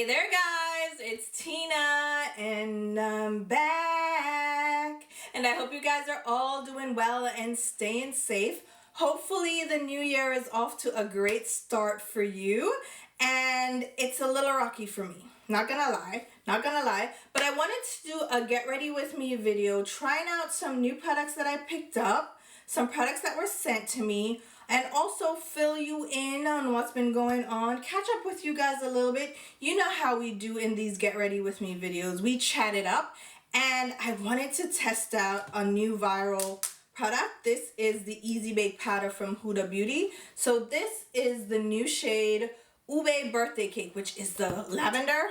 there guys, it's Tina and I'm back, and I hope you guys are all doing well and staying safe. Hopefully the new year is off to a great start for you, and it's a little rocky for me, not gonna lie, but I wanted to do a get ready with me video trying out some new products that I picked up, some products that were sent to me, and also fill you in on what's been going on, catch up with you guys a little bit. You know how we do in these get ready with me videos. We chat it up, and I wanted to test out a new viral product. This is the Easy Bake Powder from Huda Beauty. So this is the new shade Ube Birthday Cake, which is the lavender.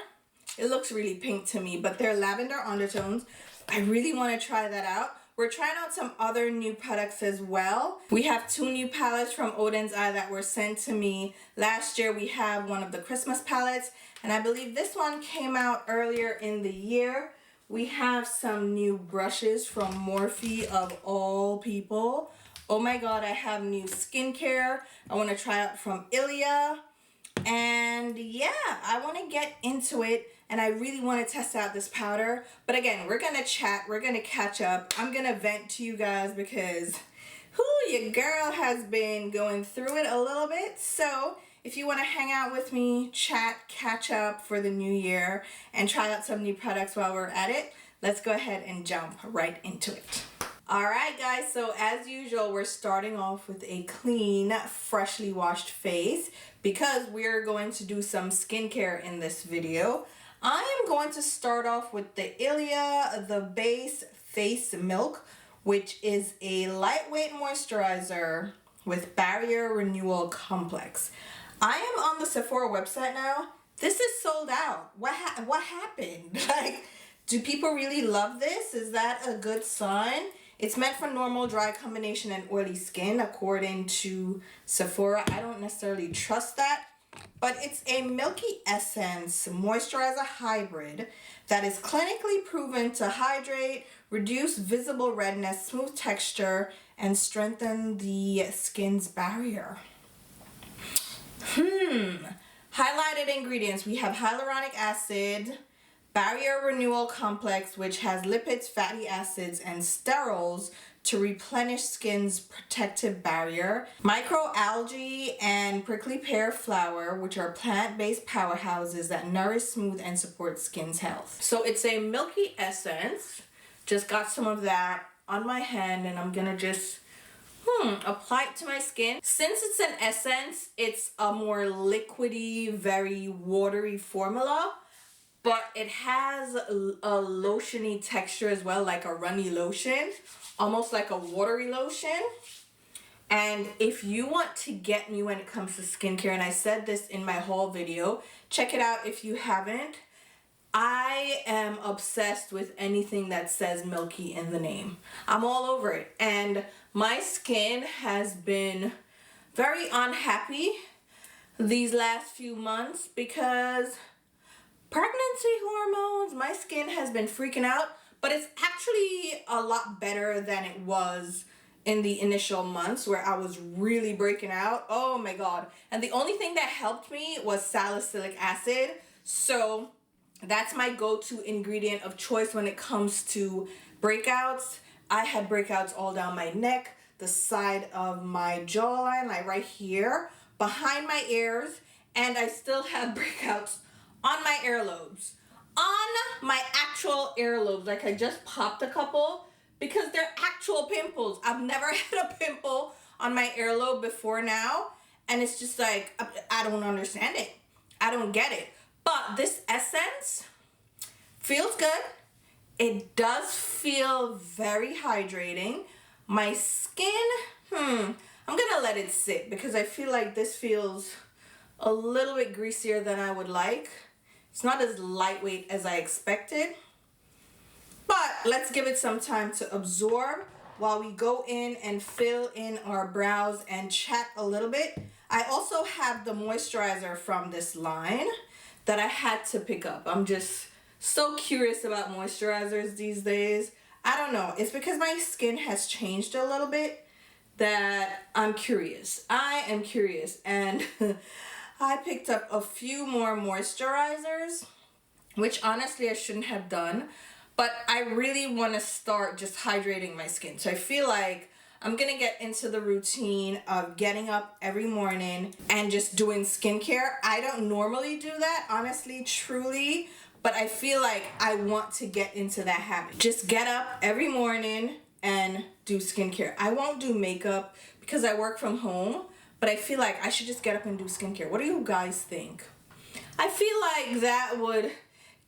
It looks really pink to me, but they're lavender undertones. I really want to try that out. We're trying out some other new products as well. We have 2 new palettes from Oden's Eye that were sent to me last year. We have one of the Christmas palettes, and I believe this one came out earlier in the year. We have some new brushes from Morphe of all people. Oh my god, I have new skincare I want to try out from Ilia. And yeah, I want to get into it, and I really want to test out this powder. But again, we're gonna chat, we're gonna catch up. I'm gonna vent to you guys because your girl has been going through it a little bit. So if you want to hang out with me, chat, catch up for the new year, and try out some new products while we're at it, let's go ahead and jump right into it. Alright guys, so as usual, we're starting off with a clean, freshly washed face because we're going to do some skincare in this video. I am going to start off with the Ilia The Base Face Milk, which is a lightweight moisturizer with barrier renewal complex. I am on the Sephora website now. This is sold out. What happened? Like, do people really love this? Is that a good sign? It's meant for normal, dry combination, and oily skin, according to Sephora. I don't necessarily trust that, but it's a milky essence moisturizer hybrid that is clinically proven to hydrate, reduce visible redness, smooth texture, and strengthen the skin's barrier. Highlighted ingredients. We have hyaluronic acid, barrier renewal complex, which has lipids, fatty acids, and sterols to replenish skin's protective barrier, microalgae and prickly pear flower, which are plant-based powerhouses that nourish, smooth, and support skin's health. So it's a milky essence. Just got some of that on my hand, and I'm gonna just apply it to my skin. Since it's an essence, it's a more liquidy, very watery formula, but it has a lotiony texture as well, like a runny lotion, almost like a watery lotion. And if you want to get me when it comes to skincare, and I said this in my haul video, check it out if you haven't. I am obsessed with anything that says milky in the name. I'm all over it. And my skin has been very unhappy these last few months because pregnancy hormones, my skin has been freaking out, but it's actually a lot better than it was in the initial months where I was really breaking out. Oh my god. And the only thing that helped me was salicylic acid. So that's my go-to ingredient of choice when it comes to breakouts. I had breakouts all down my neck, the side of my jawline, like right here, behind my ears, and I still have breakouts on my earlobes. On my actual earlobes. Like, I just popped a couple because they're actual pimples. I've never had a pimple on my earlobe before now, and it's just like, I don't understand it. I don't get it. But this essence feels good. It does feel very hydrating. My skin, I'm gonna let it sit because I feel like this feels a little bit greasier than I would like. It's not as lightweight as I expected, but let's give it some time to absorb while we go in and fill in our brows and chat a little bit. I also have the moisturizer from this line that I had to pick up. I'm just so curious about moisturizers these days. I don't know. It's because my skin has changed a little bit that I'm curious. I am curious, and I picked up a few more moisturizers, which honestly I shouldn't have done, but I really want to start just hydrating my skin. So I feel like I'm gonna get into the routine of getting up every morning and just doing skincare. I don't normally do that, honestly, truly, but I feel like I want to get into that habit. Just get up every morning and do skincare. I won't do makeup because I work from home, but I feel like I should just get up and do skincare. What do you guys think? I feel like that would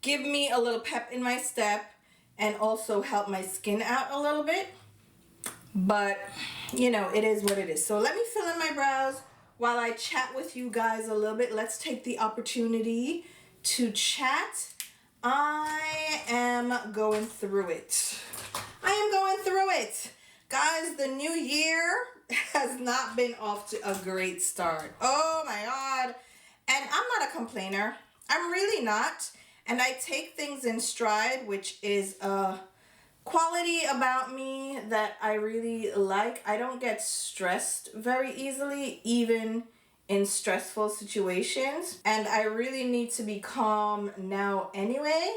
give me a little pep in my step and also help my skin out a little bit. But, you know, it is what it is. So let me fill in my brows while I chat with you guys a little bit. Let's take the opportunity to chat. I am going through it. I am going through it. Guys, the new year has not been off to a great start. Oh my God. And I'm not a complainer. I'm really not. And I take things in stride, which is a quality about me that I really like. I don't get stressed very easily, even in stressful situations. And I really need to be calm now anyway.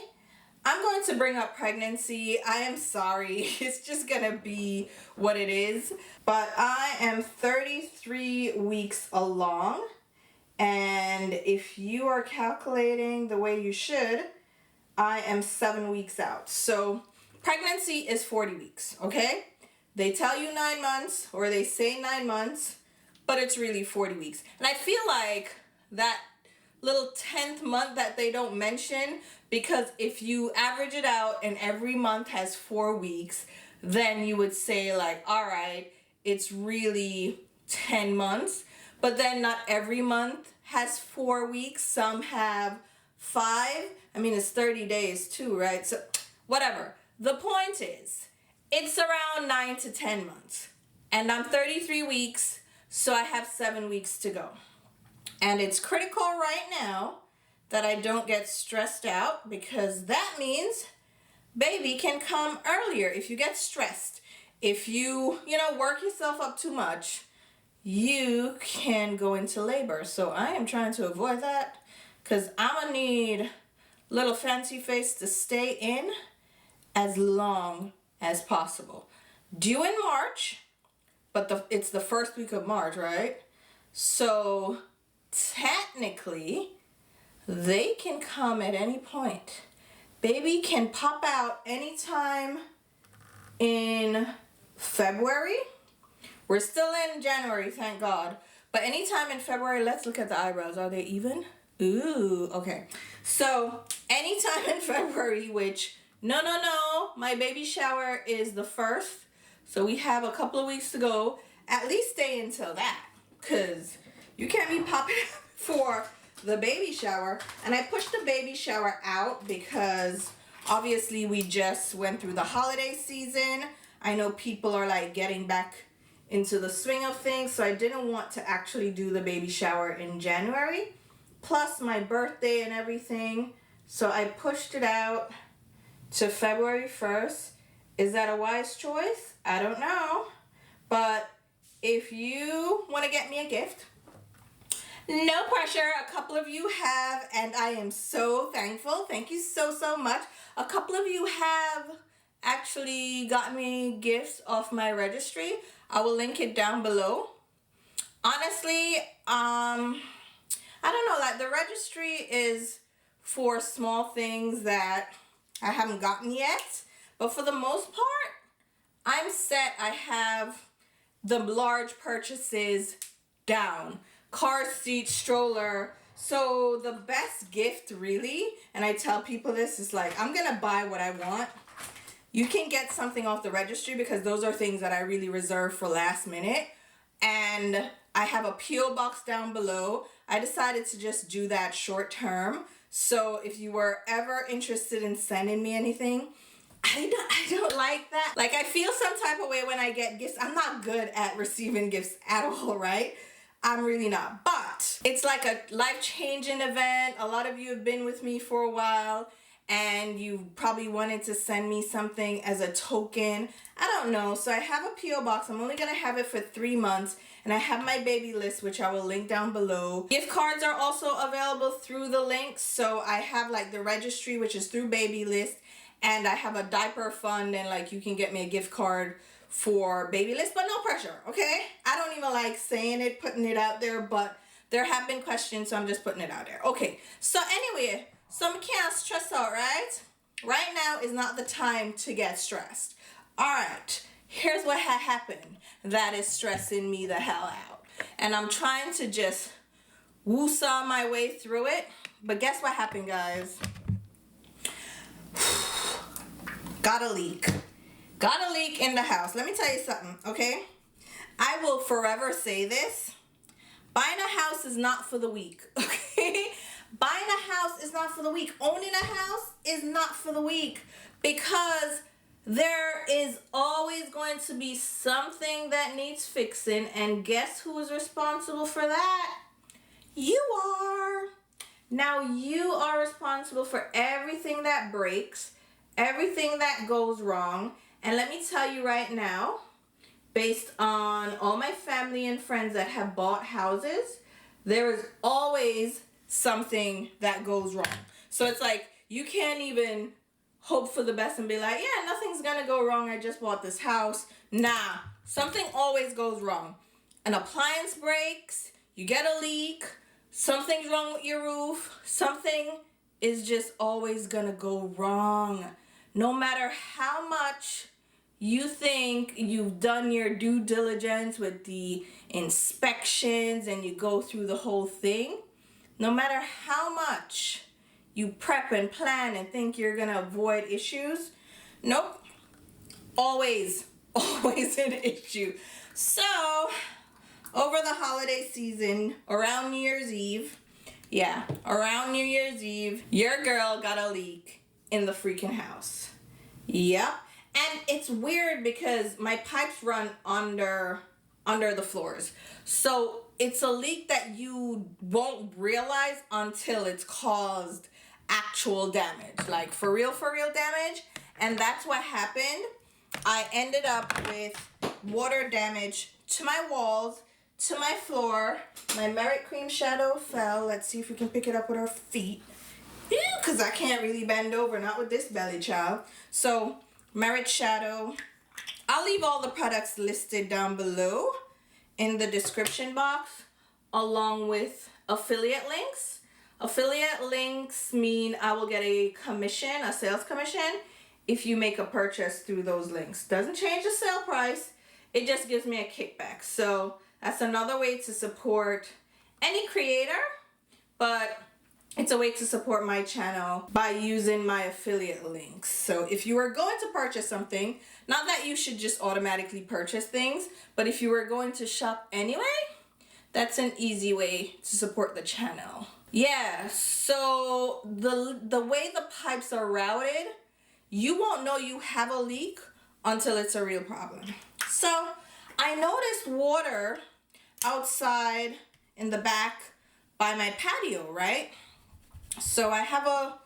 I'm going to bring up pregnancy. I am sorry. It's just gonna be what it is. But I am 33 weeks along. And if you are calculating the way you should, I am 7 weeks out. So pregnancy is 40 weeks, okay? They tell you 9 months, or they say 9 months, but it's really 40 weeks. And I feel like that little 10th month that they don't mention, because if you average it out and every month has 4 weeks, then you would say like, all right, it's really 10 months. But then not every month has 4 weeks. Some have 5. I mean, it's 30 days too, right? So whatever. The point is, it's around 9 to 10 months. And I'm 33 weeks, so I have 7 weeks to go. And it's critical right now that I don't get stressed out, because that means baby can come earlier. If you get stressed, if you work yourself up too much, you can go into labor. So I am trying to avoid that, because I'm gonna need little fancy face to stay in as long as possible. Due in March, but it's the first week of March, right? So technically, they can come at any point. Baby can pop out anytime in February. We're still in January, thank God. But anytime in February, let's look at the eyebrows. Are they even? Ooh, okay. So anytime in February, which, no, my baby shower is the 1st. So we have a couple of weeks to go. At least stay until that, because you can't be popping for the baby shower. And I pushed the baby shower out because obviously we just went through the holiday season. I know people are like getting back into the swing of things, so I didn't want to actually do the baby shower in January, plus my birthday and everything. So I pushed it out to February 1st. Is that a wise choice? I don't know. But if you want to get me a gift, no pressure. A couple of you have, and I am so thankful. Thank you so much. A couple of you have actually got me gifts off my registry. I will link it down below. Honestly, I don't know, like the registry is for small things that I haven't gotten yet, but for the most part, I'm set. I have the large purchases down. Car seat, stroller. So the best gift really, and I tell people this, is like, I'm gonna buy what I want. You can get something off the registry because those are things that I really reserve for last minute. And I have a P.O. box down below. I decided to just do that short term. So if you were ever interested in sending me anything, I don't like that. Like, I feel some type of way when I get gifts. I'm not good at receiving gifts at all, right? I'm really not. But it's like a life-changing event. A lot of you have been with me for a while. and you probably wanted to send me something as a token. I don't know. So I have a P.O. box. I'm only going to have it for 3 months. And I have my baby list, which I will link down below. Gift cards are also available through the links. So I have like the registry, which is through baby list. And I have a diaper fund, and like you can get me a gift card for baby list, but no pressure, okay? I don't even like saying it, putting it out there, but there have been questions, so I'm just putting it out there. Okay, so anyway, so I can't stress out, right? Right now is not the time to get stressed. All right, here's what had happened that is stressing me the hell out. And I'm trying to just woo-saw my way through it. But guess what happened, guys? Got a leak. Got a leak in the house. Let me tell you something, okay? I will forever say this. Buying a house is not for the weak, okay? Buying a house is not for the weak. Owning a house is not for the weak, because there is always going to be something that needs fixing, and guess who is responsible for that? You are. Now you are responsible for everything that breaks, everything that goes wrong. And let me tell you right now, based on all my family and friends that have bought houses, there is always something that goes wrong. So it's like you can't even hope for the best and be like, yeah, nothing's gonna go wrong, I just bought this house. Nah, something always goes wrong. An appliance breaks, you get a leak, something's wrong with your roof, something is just always gonna go wrong. No matter how much you think you've done your due diligence with the inspections and you go through the whole thing, no matter how much you prep and plan and think you're gonna avoid issues, nope, always an issue. So over the holiday season, around New Year's Eve, around New Year's Eve, your girl got a leak in the freaking house. Yep. And it's weird because my pipes run under the floors. So it's a leak that you won't realize until it's caused actual damage, like for real damage. And that's what happened. I ended up with water damage to my walls, to my floor. My Merit Cream shadow fell. Let's see if we can pick it up with our feet. Because I can't really bend over, not with this belly, child. So Merit shadow. I'll leave all the products listed down below in the description box, along with affiliate links. Affiliate links mean I will get a commission, a sales commission, if you make a purchase through those links. Doesn't change the sale price, it just gives me a kickback. So that's another way to support any creator, but it's a way to support my channel by using my affiliate links. So if you are going to purchase something, not that you should just automatically purchase things, but if you were going to shop anyway, that's an easy way to support the channel. Yeah, so the way the pipes are routed, you won't know you have a leak until it's a real problem. So I noticed water outside in the back by my patio, right? So I have a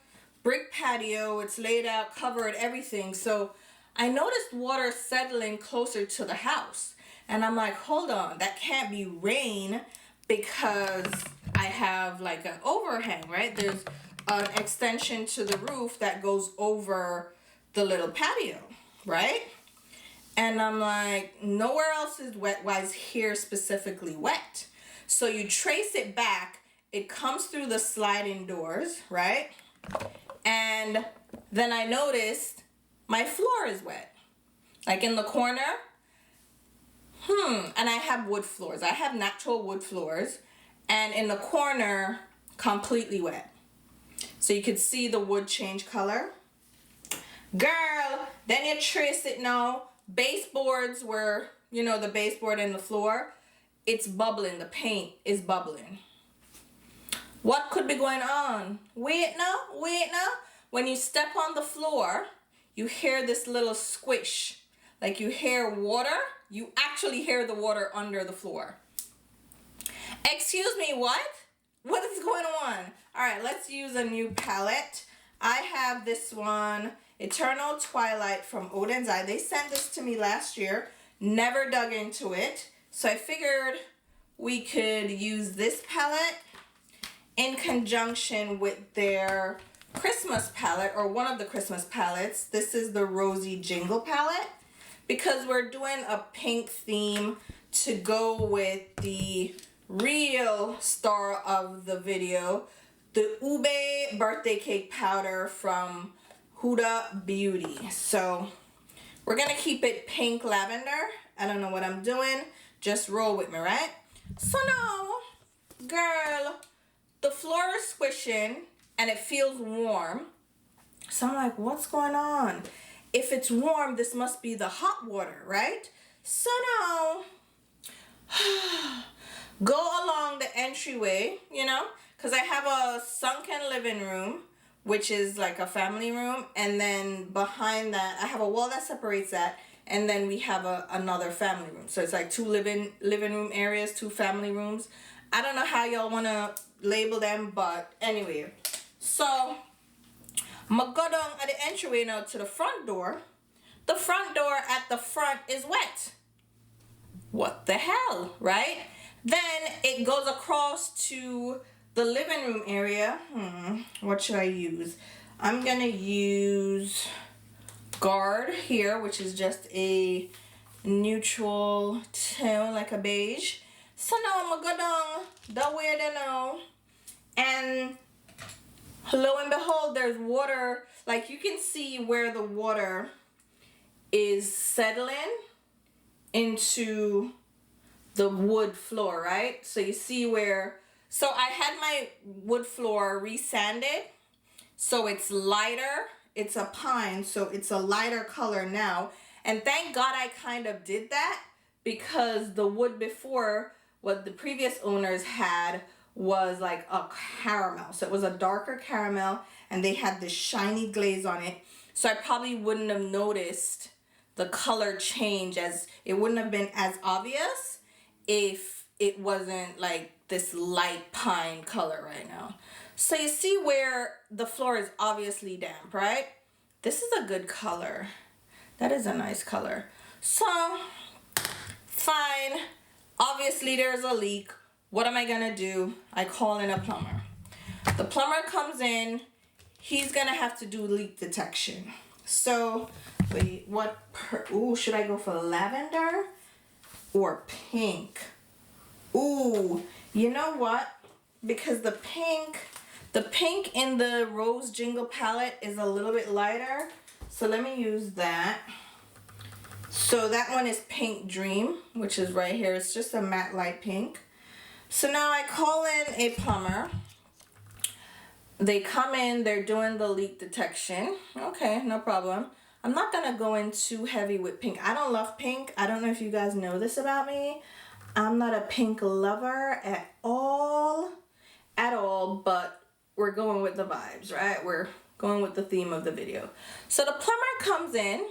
brick patio, it's laid out, covered, everything. So I noticed water settling closer to the house. And I'm like, hold on, that can't be rain because I have like an overhang, right? There's an extension to the roof that goes over the little patio, right? And I'm like, nowhere else is wet. Why is here specifically wet? So you trace it back. It comes through the sliding doors, right? And then I noticed my floor is wet. Like in the corner. And I have wood floors. I have natural wood floors. And in the corner, completely wet. So you could see the wood change color. Girl, then you trace it now. Baseboards were, you know, the baseboard and the floor. It's bubbling. The paint is bubbling. What could be going on? Wait now. When you step on the floor, you hear this little squish. Like you hear water. You actually hear the water under the floor. Excuse me, what? What is going on? All right, let's use a new palette. I have this one, Eternal Twilight from Oden's Eye. They sent this to me last year. Never dug into it. So I figured we could use this palette in conjunction with their Christmas palette, or one of the Christmas palettes. This is the Rosy Jingle palette, because we're doing a pink theme to go with the real star of the video, the Ube birthday cake powder from Huda Beauty. So we're gonna keep it pink lavender. I don't know what I'm doing. Just roll with me, right? So now, girl, the floor is squishing and it feels warm. So I'm like, what's going on? If it's warm, this must be the hot water, right? So now, go along the entryway, you know, because I have a sunken living room, which is like a family room, and then behind that, I have a wall that separates that, and then we have another family room. So it's like two living room areas, two family rooms. I don't know how y'all want to label them, but anyway. So I'm going to go down at the entryway now to the front door. The front door at the front is wet. What the hell, right? Then it goes across to the living room area. What should I use? I'm going to use Guard here, which is just a neutral tone, like a beige. So now I'm going to go down the way they know. And lo and behold, there's water. Like, you can see where the water is settling into the wood floor, right? So you see where, so I had my wood floor resanded, so it's lighter. It's a pine, so it's a lighter color now. And thank God I kind of did that, because the wood before, what the previous owners had, was like a caramel. So it was a darker caramel, and they had this shiny glaze on it. So I probably wouldn't have noticed the color change, as it wouldn't have been as obvious if it wasn't like this light pine color right now. So you see where the floor is obviously damp, right? This is a good color. That is a nice color. So, fine. Obviously there's a leak. What am I gonna do? I call in a plumber. The plumber comes in. He's gonna have to do leak detection. So, wait, ooh, should I go for lavender or pink? Ooh, you know what? Because the pink in the Rose Jingle palette is a little bit lighter. So let me use that. So that one is Pink Dream, which is right here. It's just a matte light pink. So now I call in a plumber. They come in, they're doing the leak detection. Okay, no problem. I'm not gonna go in too heavy with pink. I don't love pink. I don't know if you guys know this about me. I'm not a pink lover at all, but we're going with the vibes, right? We're going with the theme of the video. So the plumber comes in,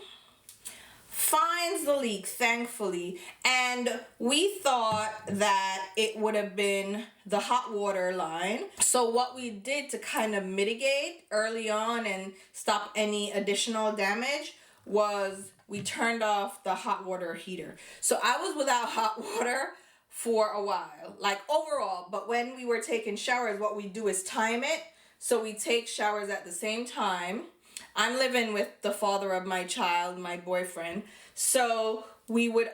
finds the leak, thankfully, and we thought that it would have been the hot water line. So what we did to kind of mitigate early on and stop any additional damage was we turned off the hot water heater. So I was without hot water for a while, like overall, but when we were taking showers, what we do is time it. So we take showers at the same time. I'm living with the father of my child, my boyfriend. So we would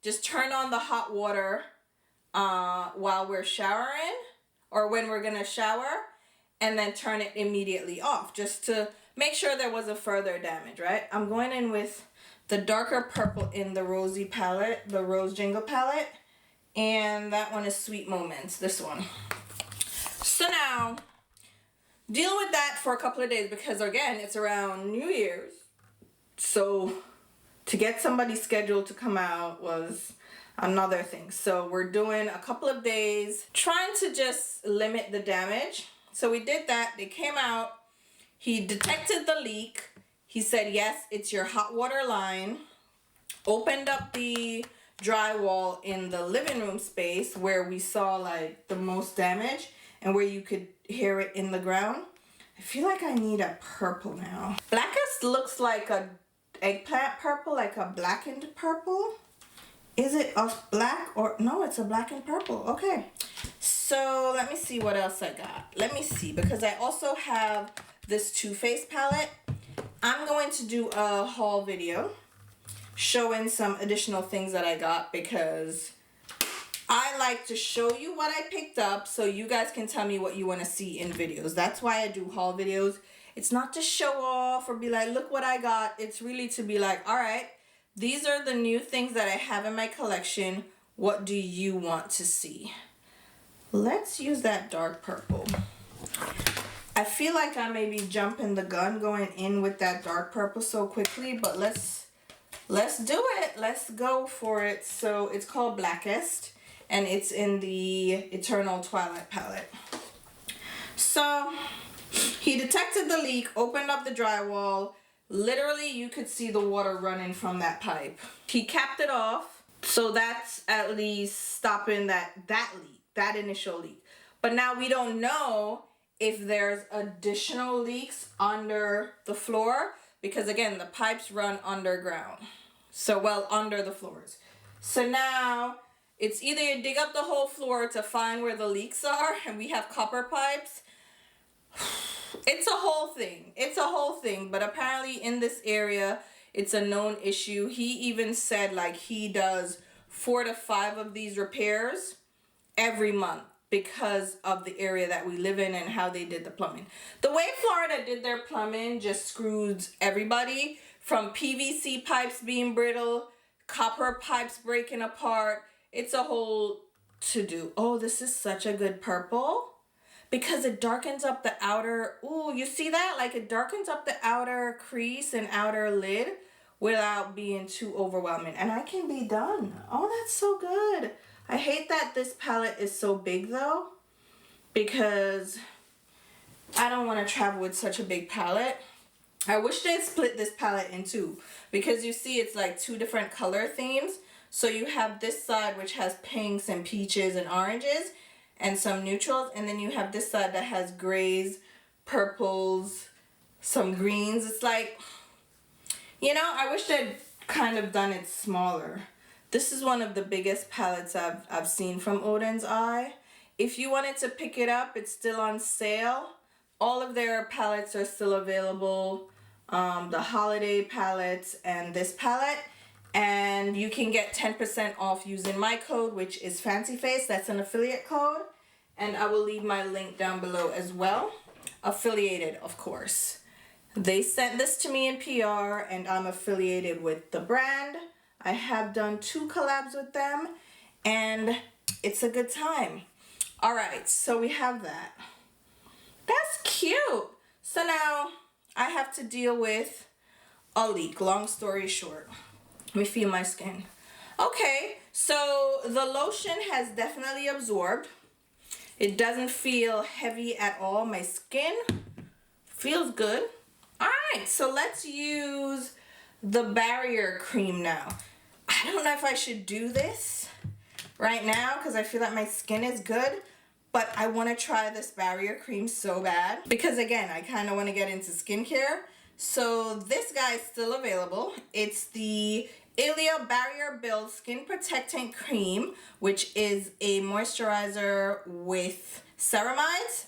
just turn on the hot water while we're showering, or when we're gonna shower, and then turn it immediately off, just to make sure there wasn't further damage, right? I'm going in with the darker purple in the Rosy palette, the Rose Jingle palette, and that one is Sweet Moments, this one. So now, deal with that for a couple of days, because again, it's around New Year's. So to get somebody scheduled to come out was another thing. So we're doing a couple of days trying to just limit the damage. So we did that. They came out. He detected the leak. He said, yes, it's your hot water line. Opened up the drywall in the living room space where we saw like the most damage and where you could hear it in the ground. I feel like I need a purple now. Blackest looks like a eggplant purple, like a blackened purple. Is it a black or no, it's a blackened purple. Okay. So let me see what else I got. Let me see, because I also have this Too Faced palette. I'm going to do a haul video showing some additional things that I got, because I like to show you what I picked up so you guys can tell me what you want to see in videos. That's why I do haul videos. It's not to show off or be like, look what I got. It's really to be like, all right, these are the new things that I have in my collection. What do you want to see? Let's use that dark purple. I feel like I may be jumping the gun going in with that dark purple so quickly, but let's do it. Let's go for it. So it's called Blackest, and it's in the Eternal Twilight palette. So he detected the leak, opened up the drywall. Literally, you could see the water running from that pipe. He capped it off, so that's at least stopping that leak, that initial leak. But now we don't know if there's additional leaks under the floor, because again, the pipes run underground. So, well, under the floors. So now it's either you dig up the whole floor to find where the leaks are, and we have copper pipes. It's a whole thing. It's a whole thing. But apparently in this area, it's a known issue. He even said like he does 4 to 5 of these repairs every month because of the area that we live in and how they did the plumbing. The way Florida did their plumbing just screwed everybody, from PVC pipes being brittle, copper pipes breaking apart. It's a whole to-do. Oh, this is such a good purple, because it darkens up the outer, ooh, you see that? Like it darkens up the outer crease and outer lid without being too overwhelming. And I can be done. Oh, that's so good. I hate that this palette is so big though, because I don't want to travel with such a big palette. I wish they'd split this palette in two, because you see it's like 2 different color themes. So you have this side which has pinks and peaches and oranges and some neutrals, and then you have this side that has grays, purples, some greens. It's like, you know, I wish they'd kind of done it smaller. This is one of the biggest palettes I've seen from Oden's Eye. If you wanted to pick it up, it's still on sale. All of their palettes are still available. The holiday palettes and this palette. And you can get 10% off using my code, which is FancyFace. That's an affiliate code. And I will leave my link down below as well. Affiliated, of course. They sent this to me in PR, and I'm affiliated with the brand. I have done 2 collabs with them, and it's a good time. All right, so we have that. That's cute. So now I have to deal with a leak. Long story short. Let me feel my skin. Okay, so the lotion has definitely absorbed. It doesn't feel heavy at all. My skin feels good. All right, so let's use the barrier cream now. I don't know if I should do this right now because I feel like my skin is good, but I want to try this barrier cream so bad because, again, I kind of want to get into skincare. So this guy is still available. It's the Ilia Barrier Build Skin Protectant Cream, which is a moisturizer with ceramides,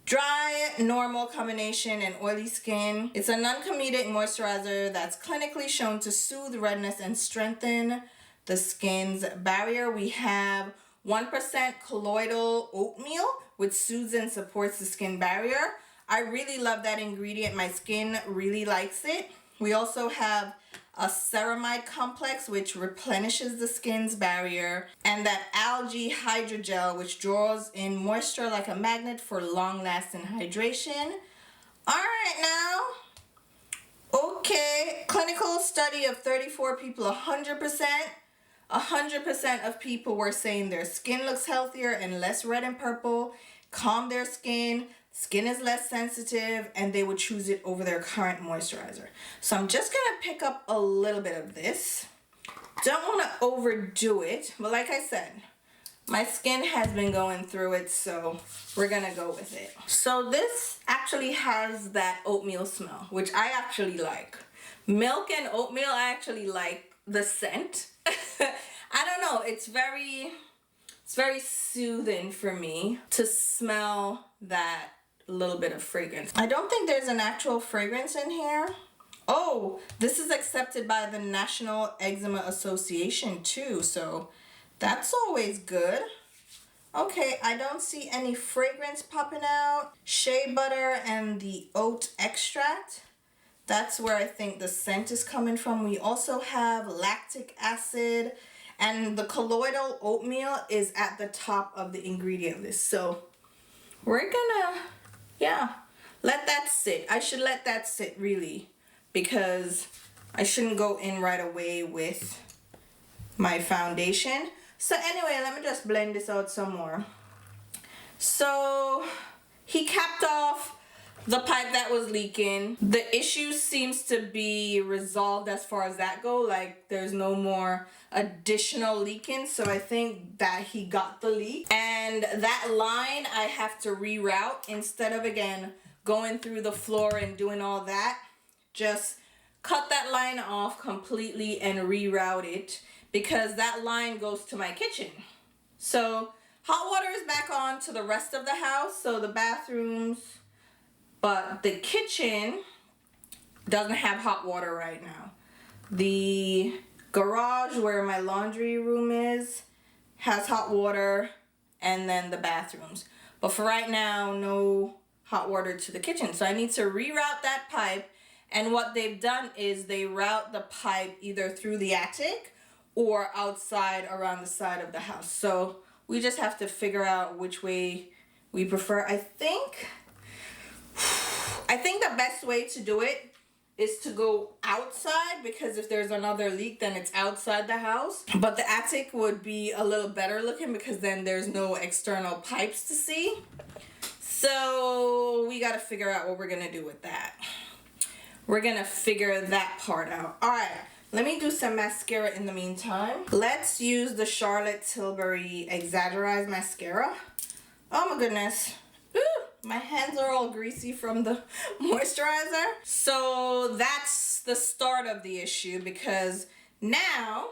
dry, normal combination, and oily skin. It's a non-comedic moisturizer that's clinically shown to soothe redness and strengthen the skin's barrier. We have 1% colloidal oatmeal, which soothes and supports the skin barrier. I really love that ingredient. My skin really likes it. We also have a ceramide complex, which replenishes the skin's barrier, and that algae hydrogel, which draws in moisture like a magnet for long-lasting hydration. All right, now, okay, clinical study of 34 people, 100% of people were saying their skin looks healthier and less red and purple, calm their skin is less sensitive, and they would choose it over their current moisturizer. So I'm just gonna pick up a little bit of this. Don't wanna overdo it, but like I said, My skin has been going through it, so we're gonna go with it. So this actually has that oatmeal smell, which I actually like. Milk and oatmeal, I actually like the scent. I don't know, it's very soothing for me to smell that little bit of fragrance. I don't think there's an actual fragrance in here. Oh, this is accepted by the National Eczema Association too, so that's always good. Okay, I don't see any fragrance popping out. Shea butter and the oat extract. That's where I think the scent is coming from. We also have lactic acid, and the colloidal oatmeal is at the top of the ingredient list. So we're gonna, yeah, let that sit. I should let that sit really, because I shouldn't go in right away with my foundation. So anyway, let me just blend this out some more. So he capped off the pipe that was leaking. The issue seems to be resolved as far as that go. Like there's no more additional leaking. So I think that he got the leak. And that line I have to reroute instead of, again, going through the floor and doing all that. Just cut that line off completely and reroute it, because that line goes to my kitchen. So hot water is back on to the rest of the house, so the bathrooms, but the kitchen doesn't have hot water right now. The garage where my laundry room is has hot water, and then the bathrooms. But for right now, no hot water to the kitchen. So I need to reroute that pipe, and what they've done is they route the pipe either through the attic or outside around the side of the house. So we just have to figure out which way we prefer. I think the best way to do it is to go outside, because if there's another leak, then it's outside the house. But the attic would be a little better looking, because then there's no external pipes to see. So we gotta figure out what we're gonna do with that. We're gonna figure that part out. All right. Let me do some mascara in the meantime. Let's use the Charlotte Tilbury Exaggerate Mascara. Oh my goodness. Ooh, my hands are all greasy from the moisturizer. So that's the start of the issue, because now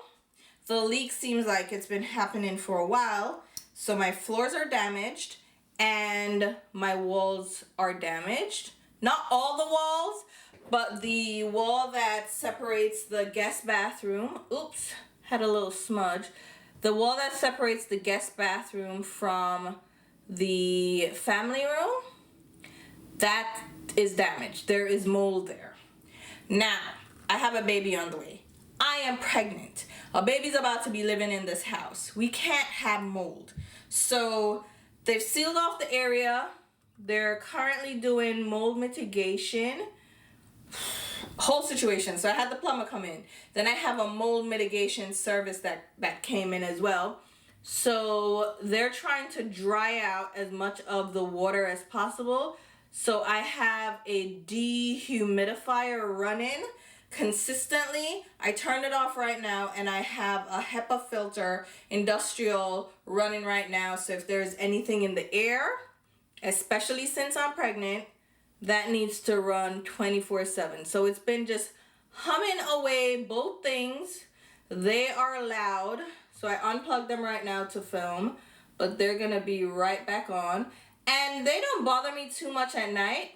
the leak seems like it's been happening for a while. So my floors are damaged and my walls are damaged. Not all the walls, but the wall that separates the guest bathroom, oops, had a little smudge. The wall that separates the guest bathroom from the family room, that is damaged. There is mold there. Now, I have a baby on the way. I am pregnant. A baby's about to be living in this house. We can't have mold. So they've sealed off the area. They're currently doing mold mitigation. Whole situation. So I had the plumber come in. Then I have a mold mitigation service that came in as well. So they're trying to dry out as much of the water as possible. So I have a dehumidifier running consistently. I turned it off right now, and I have a HEPA filter industrial running right now. So if there's anything in the air, especially since I'm pregnant, that needs to run 24/7. So it's been just humming away, both things. They are loud, so I unplugged them right now to film, but they're gonna be right back on. And they don't bother me too much at night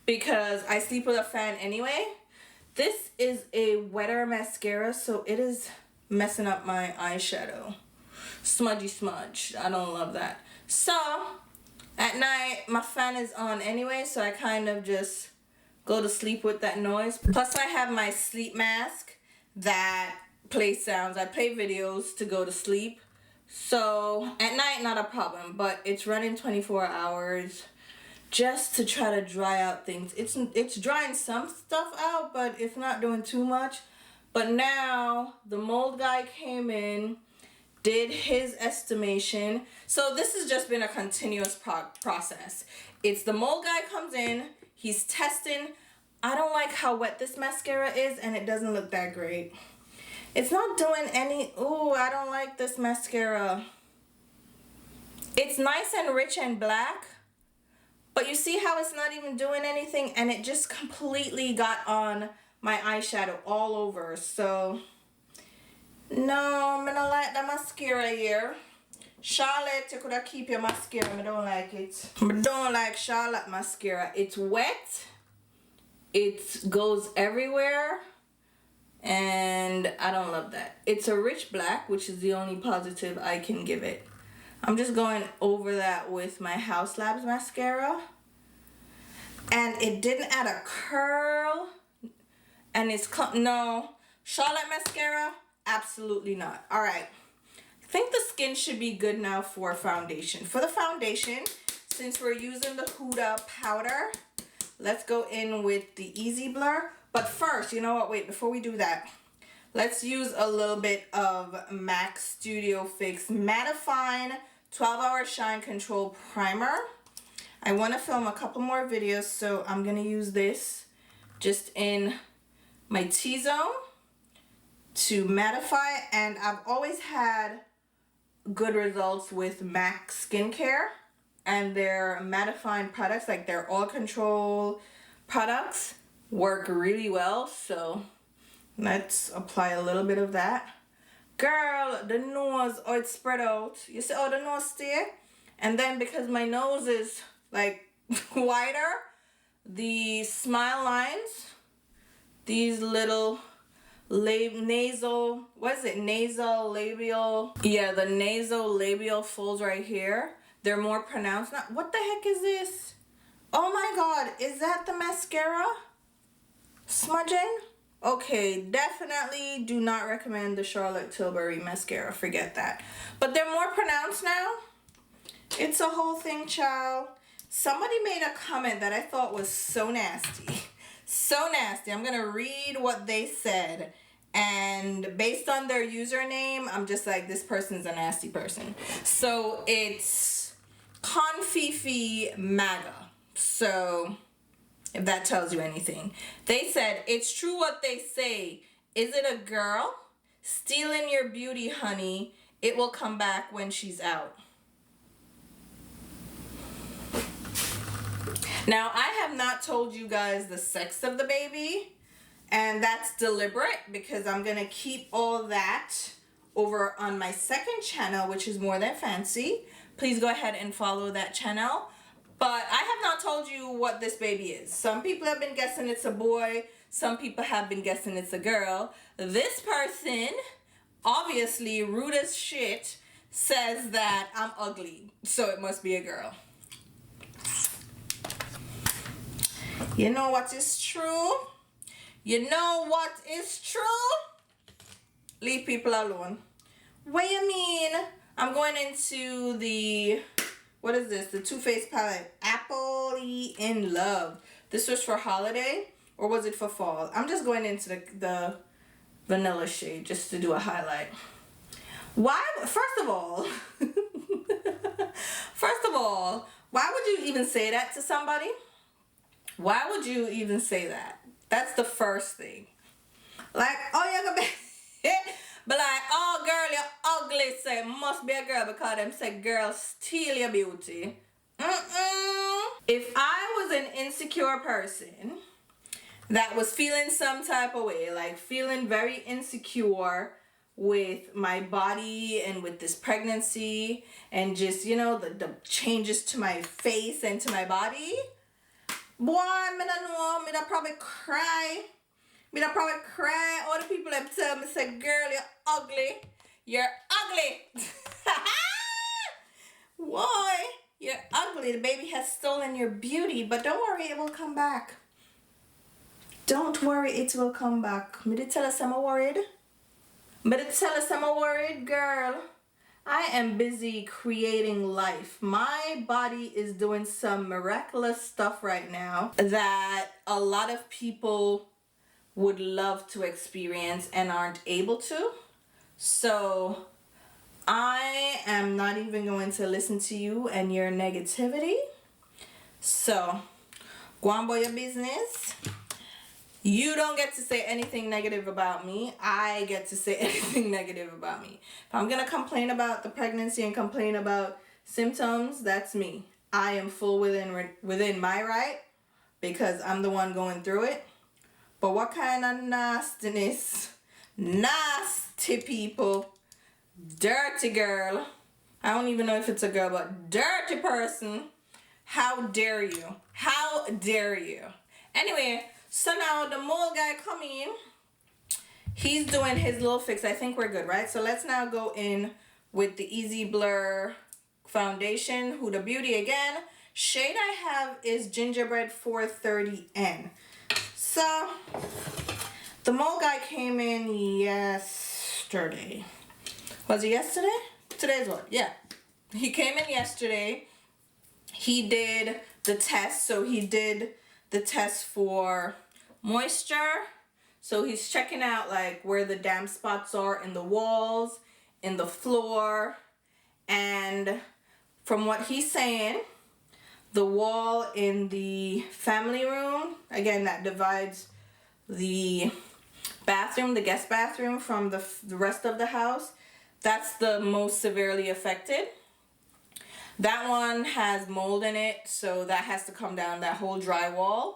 because I sleep with a fan anyway. This is a wetter mascara, so it is messing up my eyeshadow. Smudgy smudge, I don't love that. So at night, my fan is on anyway, so I kind of just go to sleep with that noise. Plus, I have my sleep mask that plays sounds. I play videos to go to sleep. So at night, not a problem, but it's running 24 hours just to try to dry out things. It's drying some stuff out, but it's not doing too much. But now, the mold guy came in, did his estimation. So this has just been a continuous process. It's the mold guy comes in, he's testing. I don't like how wet this mascara is, and it doesn't look that great. It's not doing any, ooh, I don't like this mascara. It's nice and rich and black, but you see how it's not even doing anything, and it just completely got on my eyeshadow all over. So no, I don't like the mascara here. Charlotte, you could have keep your mascara. I don't like it. I don't like Charlotte mascara. It's wet. It goes everywhere. And I don't love that. It's a rich black, which is the only positive I can give it. I'm just going over that with my House Labs mascara. And it didn't add a curl. And it's, no. Charlotte mascara, absolutely not. All right. I think the skin should be good now for foundation. For the foundation, since we're using the Huda powder, let's go in with the Easy Blur. But first, you know what? Wait, before we do that, let's use a little bit of MAC Studio Fix Mattifying 12-Hour Shine Control Primer. I want to film a couple more videos, so I'm going to use this just in my T-zone to mattify. And I've always had good results with MAC skincare and their mattifying products, like their oil control products, work really well. So let's apply a little bit of that. Girl, the nose, oh, it's spread out. You see how the nose stay? And then because my nose is like wider, the smile lines, these little nasal, what is it, nasal labial, yeah, the nasal labial folds right here, they're more pronounced now. What the heck is this? Oh my god, is that the mascara smudging? Okay, definitely do not recommend the Charlotte Tilbury mascara, forget that. But they're more pronounced now. It's a whole thing, child. Somebody made a comment that I thought was so nasty. So nasty. I'm gonna read what they said, and based on their username, I'm just like, this person's a nasty person. So it's Confifi MAGA. So if that tells you anything, they said, it's true what they say. Is it a girl stealing your beauty, honey? It will come back when she's out. Now, I have not told you guys the sex of the baby, and that's deliberate because I'm going to keep all that over on my second channel, which is More Than Fancy. Please go ahead and follow that channel. But I have not told you what this baby is. Some people have been guessing it's a boy. Some people have been guessing it's a girl. This person, obviously rude as shit, says that I'm ugly, so it must be a girl. You know what is true? You know what is true? Leave people alone. What you mean? I'm going into the, what is this? The Too Faced palette. Apple-y in Love. This was for holiday, or was it for fall? I'm just going into the vanilla shade just to do a highlight. Why? First of all, why would you even say that to somebody? Why would you even say that? That's the first thing. Like, oh, you're gonna be, but like, oh, girl, you're ugly, so it must be a girl because them say girls steal your beauty. If I was an insecure person that was feeling some type of way, like feeling very insecure with my body and with this pregnancy and just, you know, the changes to my face and to my body, boy, I don't know, I probably cry. I probably cry. All the people that tell me, say, girl, you're ugly. You're ugly. Why? You're ugly. The baby has stolen your beauty, but don't worry, it will come back. Don't worry, it will come back. Me did tell us I'm worried. Me did tell us I'm worried, girl. I am busy creating life. My body is doing some miraculous stuff right now that a lot of people would love to experience and aren't able to. So I am not even going to listen to you and your negativity. So go on about your business. You don't get to say anything negative about me. I get to say anything negative about me. If I'm going to complain about the pregnancy and complain about symptoms, that's me. I am full within my right because I'm the one going through it. But what kind of nastiness? Nasty people. Dirty girl. I don't even know if it's a girl, but dirty person. How dare you? How dare you? Anyway, so now the mole guy coming in. He's doing his little fix. I think we're good, right? So let's now go in with the Easy Blur foundation. Huda Beauty again. Shade I have is Gingerbread 430N. So the mole guy came in yesterday. Was it yesterday? Today's what? Yeah. He came in yesterday. He did the test. So he did the test for moisture. So he's checking out like where the damp spots are in the walls, in the floor. And from what he's saying, the wall in the family room, again, that divides the bathroom, the guest bathroom from the rest of the house, that's the most severely affected. That one has mold in it, so that has to come down, that whole drywall.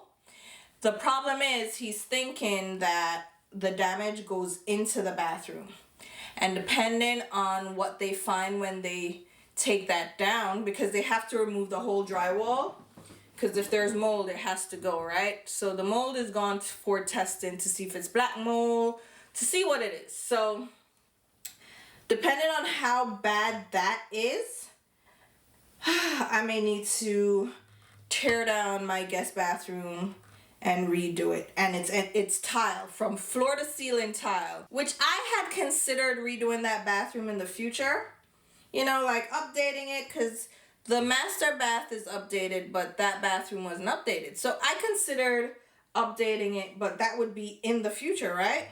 The problem is he's thinking that the damage goes into the bathroom. And depending on what they find when they take that down, because they have to remove the whole drywall, because if there's mold, it has to go, right? So the mold is gone for testing to see if it's black mold, to see what it is. So depending on how bad that is, I may need to tear down my guest bathroom and redo it. And it's tile, from floor to ceiling tile, which I had considered redoing that bathroom in the future. You know, like updating it, because the master bath is updated, but that bathroom wasn't updated. So I considered updating it, but that would be in the future, right?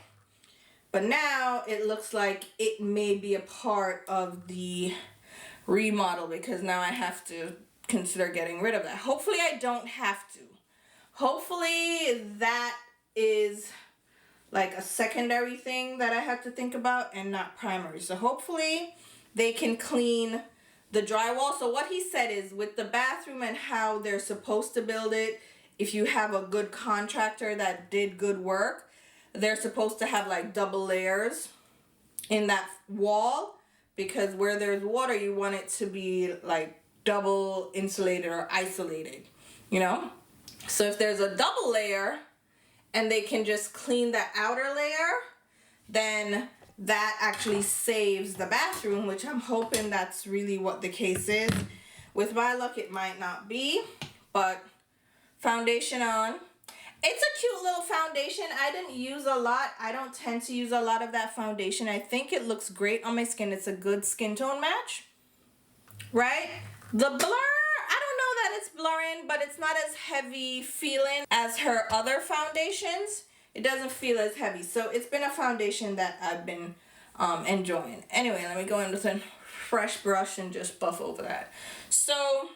But now it looks like it may be a part of the remodel, because now I have to consider getting rid of that. Hopefully I don't have to. Hopefully that is like a secondary thing that I have to think about and not primary. So hopefully they can clean the drywall. So what he said is, with the bathroom and how they're supposed to build it, if you have a good contractor that did good work, they're supposed to have like double layers in that wall, because where there's water, you want it to be like double insulated or isolated, you know? So if there's a double layer and they can just clean the outer layer, then that actually saves the bathroom, which I'm hoping that's really what the case is. With my luck, it might not be, but foundation on. It's a cute little foundation. I didn't use a lot. I don't tend to use a lot of that foundation. I think it looks great on my skin. It's a good skin tone match, right? The blur, I don't know that it's blurring, but it's not as heavy feeling as her other foundations. It doesn't feel as heavy. So it's been a foundation that I've been enjoying. Anyway, let me go in with a fresh brush and just buff over that. So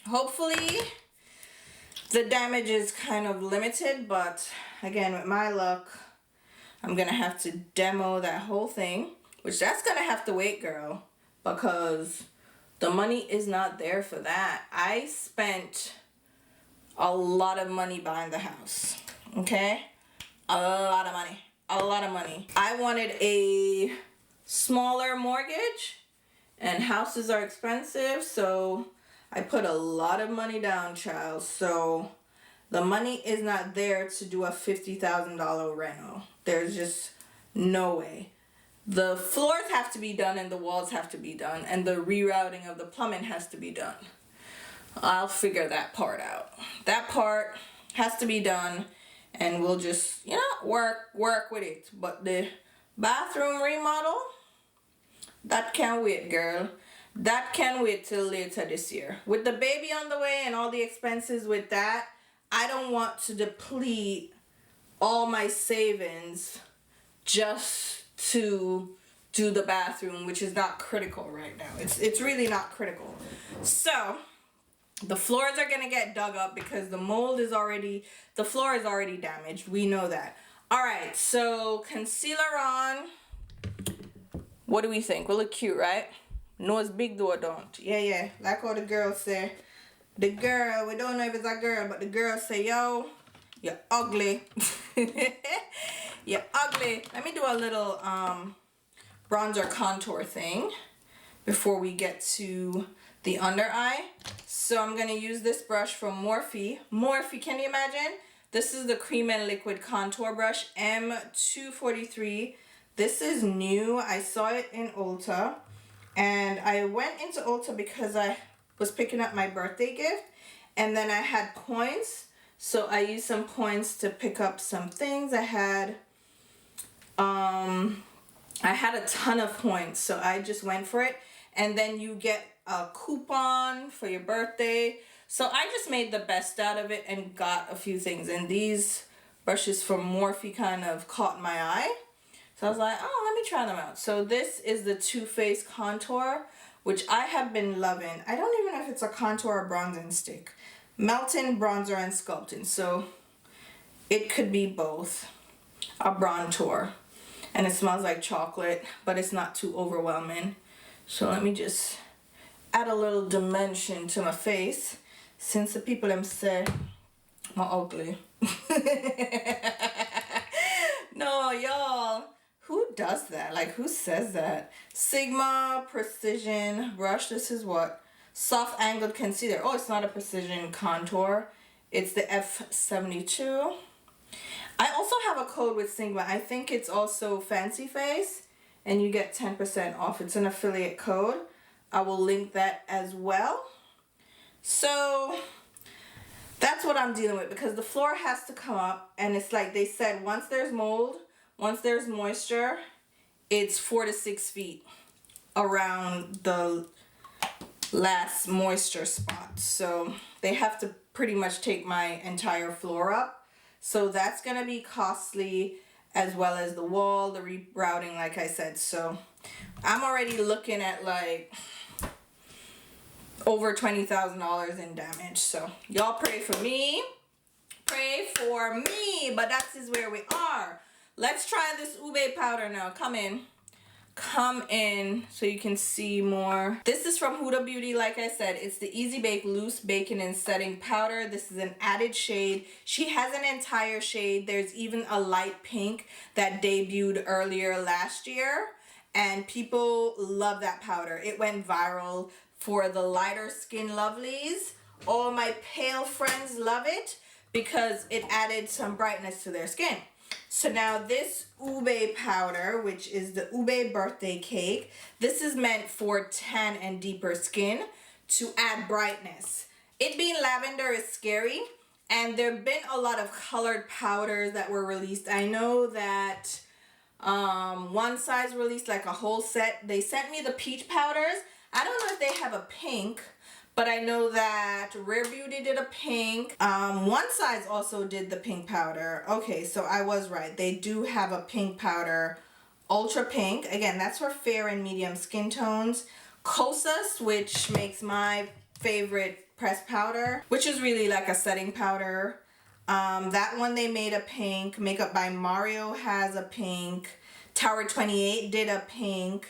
hopefully the damage is kind of limited, but again, with my luck, I'm gonna have to demo that whole thing, which that's gonna have to wait, girl, because the money is not there for that. I spent a lot of money buying the house, okay? A lot of money. A lot of money. I wanted a smaller mortgage, and houses are expensive, so I put a lot of money down, child. So the money is not there to do a $50,000 reno. There's just no way. The floors have to be done and the walls have to be done, and the rerouting of the plumbing has to be done. I'll figure that part out. That part has to be done, and we'll just, you know, work with it. But the bathroom remodel, that can't wait, girl. That can wait till later this year. With the baby on the way and all the expenses with that, I don't want to deplete all my savings just to do the bathroom, which is not critical right now. It's really not critical. So the floors are gonna get dug up because the mold is already, the floor is already damaged. We know that. All right, so concealer on. What do we think? We look cute, right? Nose big though, don't. Yeah. Like how the girls say. The girl, we don't know if it's a girl, but the girls say, yo, you're ugly. You're ugly. Let me do a little bronzer contour thing before we get to the under eye. So I'm gonna use this brush from Morphe. Morphe, can you imagine? This is the Cream and Liquid Contour Brush, M243. This is new. I saw it in Ulta. And I went into Ulta because I was picking up my birthday gift. And then I had points. So I used some points to pick up some things. I had a ton of points. So I just went for it. And then you get a coupon for your birthday. So I just made the best out of it and got a few things. And these brushes from Morphe kind of caught my eye. So I was like, oh, let me try them out. So this is the Too Faced Contour, which I have been loving. I don't even know if it's a contour or bronzing stick. Melting, bronzer, and sculpting. So it could be both. A bronzer. And it smells like chocolate, but it's not too overwhelming. So let me just add a little dimension to my face, since the people them say I'm ugly. No, y'all. Who does that? Like, who says that? Sigma Precision Brush. This is what? Soft Angled Concealer. Oh, it's not a precision contour. It's the F72. I also have a code with Sigma. I think it's also Fancy Face. And you get 10% off. It's an affiliate code. I will link that as well. So that's what I'm dealing with, because the floor has to come up, and it's like they said, once there's mold, once there's moisture, it's 4 to 6 feet around the last moisture spot. So they have to pretty much take my entire floor up. So that's gonna be costly, as well as the wall, the rerouting, like I said. So I'm already looking at like over $20,000 in damage. So y'all pray for me. Pray for me. But that is where we are. Let's try this ube powder now. Come in. Come in so you can see more. This is from Huda Beauty. Like I said, it's the Easy Bake Loose Baking and Setting Powder. This is an added shade. She has an entire shade. There's even a light pink that debuted earlier last year. And people love that powder. It went viral for the lighter skin lovelies. All my pale friends love it because it added some brightness to their skin. So now this ube powder, which is the ube birthday cake, this is meant for tan and deeper skin to add brightness. It being lavender is scary, and there have been a lot of colored powders that were released. I know that One Size released like a whole set. They sent me the peach powders. I don't know if they have a pink, but I know that Rare Beauty did a pink. One Size also did the pink powder. Okay, so I was right. They do have a pink powder, ultra pink. Again, that's for fair and medium skin tones. Kosas, which makes my favorite pressed powder, which is really like a setting powder. That one they made a pink. Makeup by Mario has a pink. Tower 28 did a pink.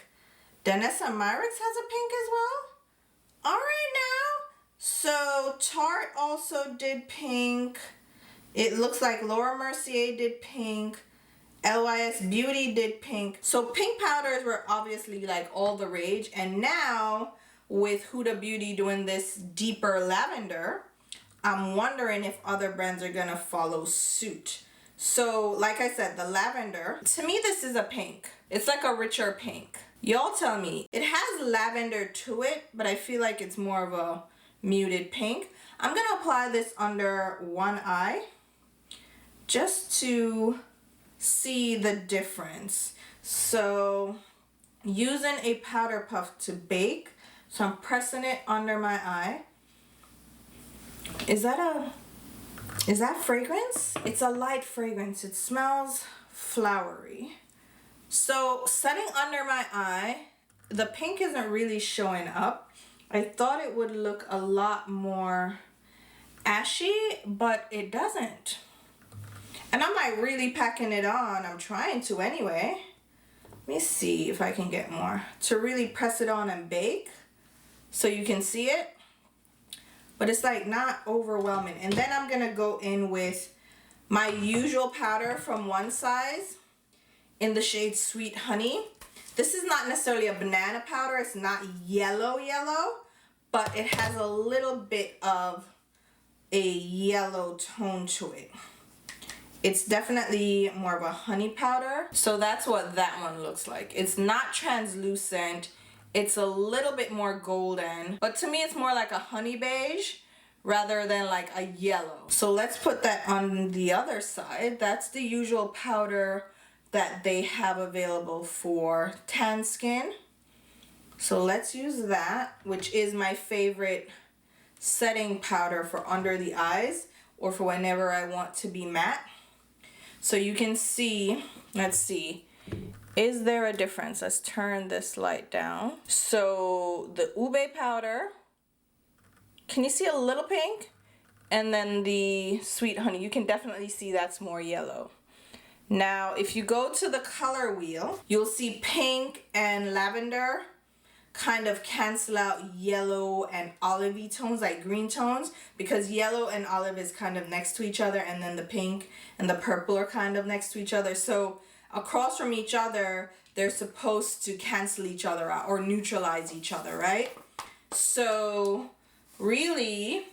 Danessa Myricks has a pink as well. All right now. So Tarte also did pink. It looks like Laura Mercier did pink. LYS Beauty did pink. So pink powders were obviously like all the rage. And now with Huda Beauty doing this deeper lavender, I'm wondering if other brands are gonna follow suit. So like I said, the lavender, to me this is a pink. It's like a richer pink. Y'all tell me. It has lavender to it, but I feel like it's more of a muted pink. I'm gonna apply this under one eye just to see the difference. So using a powder puff to bake, so I'm pressing it under my eye. Is that fragrance? It's a light fragrance. It smells flowery. So setting under my eye, the pink isn't really showing up. I thought it would look a lot more ashy, but it doesn't. And I'm like really packing it on. I'm trying to anyway. Let me see if I can get more to really press it on and bake so you can see it. But it's like not overwhelming. And then I'm gonna go in with my usual powder from One Size in the shade Sweet Honey. This is not necessarily a banana powder. It's not yellow, but it has a little bit of a yellow tone to it. It's definitely more of a honey powder. So that's what that one looks like. It's not translucent. It's a little bit more golden, but to me it's more like a honey beige rather than like a yellow. So let's put that on the other side. That's the usual powder that they have available for tan skin. So let's use that, which is my favorite setting powder for under the eyes or for whenever I want to be matte. So you can see, let's see, is there a difference? Let's turn this light down. So the Ube powder, can you see a little pink? And then the Sweet Honey, you can definitely see that's more yellow. Now, if you go to the color wheel, you'll see pink and lavender kind of cancel out yellow and olivey tones, like green tones, because yellow and olive is kind of next to each other, and then the pink and the purple are kind of next to each other. So across from each other, they're supposed to cancel each other out or neutralize each other, right? So really,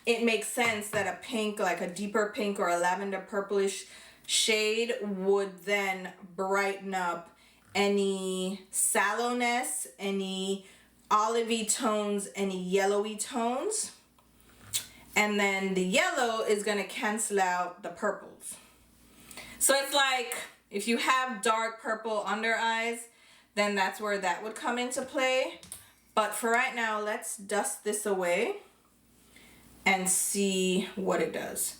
it makes sense that a pink, like a deeper pink or a lavender purplish shade would then brighten up any sallowness, any olivey tones, any yellowy tones. And then the yellow is gonna cancel out the purples. So it's like, if you have dark purple under eyes, then that's where that would come into play. But for right now, let's dust this away and see what it does.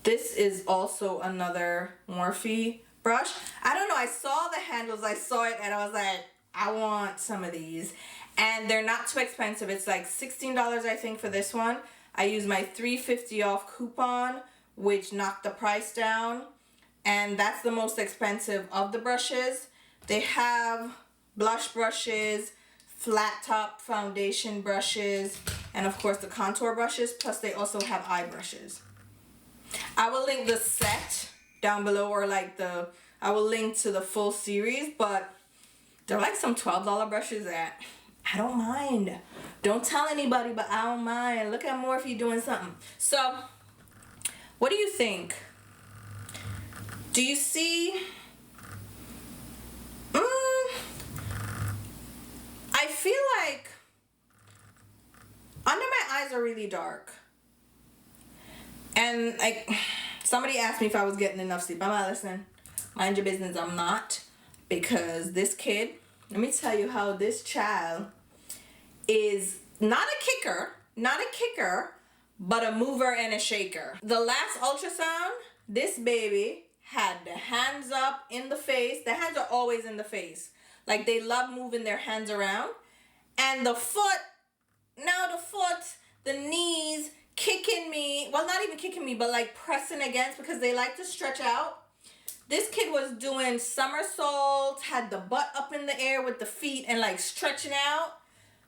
This is also another Morphe brush. I don't know, I saw the handles, I saw it, and I was like, I want some of these. And they're not too expensive. It's like $16, I think, for this one. I used my $3.50 off coupon, which knocked the price down. And that's the most expensive of the brushes. They have blush brushes, flat top foundation brushes, and of course the contour brushes, plus they also have eye brushes. I will link the set down below, or like I will link to the full series, but they're like some $12 brushes that I don't mind. Don't tell anybody, but I don't mind. Look at Morphe doing something. So, what do you think? Do you see? I feel like under my eyes are really dark. And like, somebody asked me if I was getting enough sleep. I'm not listening. Mind your business, I'm not. Because this kid, let me tell you how this child is not a kicker, but a mover and a shaker. The last ultrasound, this baby had the hands up in the face. The hands are always in the face. Like, they love moving their hands around. And the foot, the knees, kicking me, well, not even kicking me, but like pressing against, because they like to stretch out. This kid was doing somersaults, had the butt up in the air with the feet and like stretching out.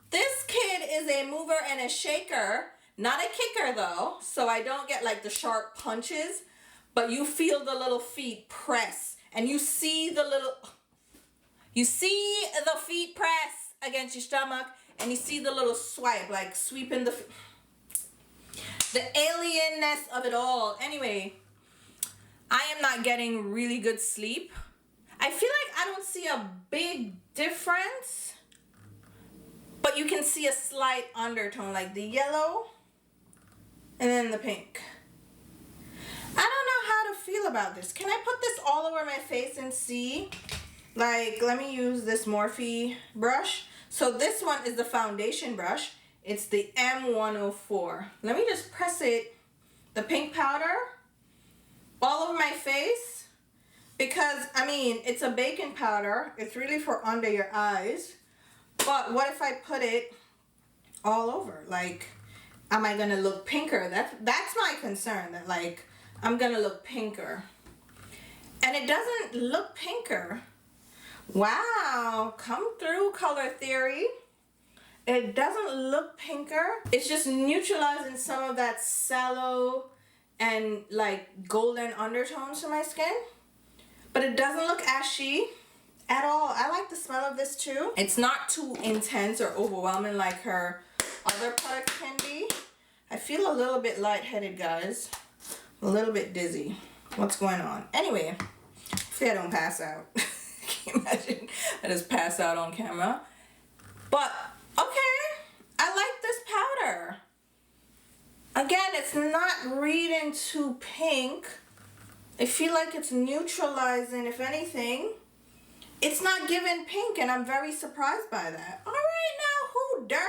This kid is a mover and a shaker, not a kicker though, so I don't get like the sharp punches, but you feel the little feet press, and you see the feet press against your stomach, and you see the little swipe, like sweeping the alienness of it all. Anyway, I am not getting really good sleep. I feel like I don't see a big difference, but you can see a slight undertone, like the yellow and then the pink. I don't know how to feel about this. Can I put this all over my face and see? Like, let me use this Morphe brush. So this one is the foundation brush. It's the M104. Let me just press it, the pink powder, all over my face, because, I mean, it's a baking powder. It's really for under your eyes. But what if I put it all over? Like, am I gonna look pinker? That's my concern, that like, I'm gonna look pinker. And it doesn't look pinker. Wow, come through, Color Theory. It doesn't look pinker. It's just neutralizing some of that sallow and like golden undertones to my skin. But it doesn't look ashy at all. I like the smell of this too. It's not too intense or overwhelming like her other product can be. I feel a little bit lightheaded, guys. A little bit dizzy. What's going on? Anyway, hopefully I don't pass out. Can you imagine I just pass out on camera? But, okay. I like this powder. Again, it's not reading too pink. I feel like it's neutralizing, if anything. It's not giving pink, and I'm very surprised by that. All right, now, who dare?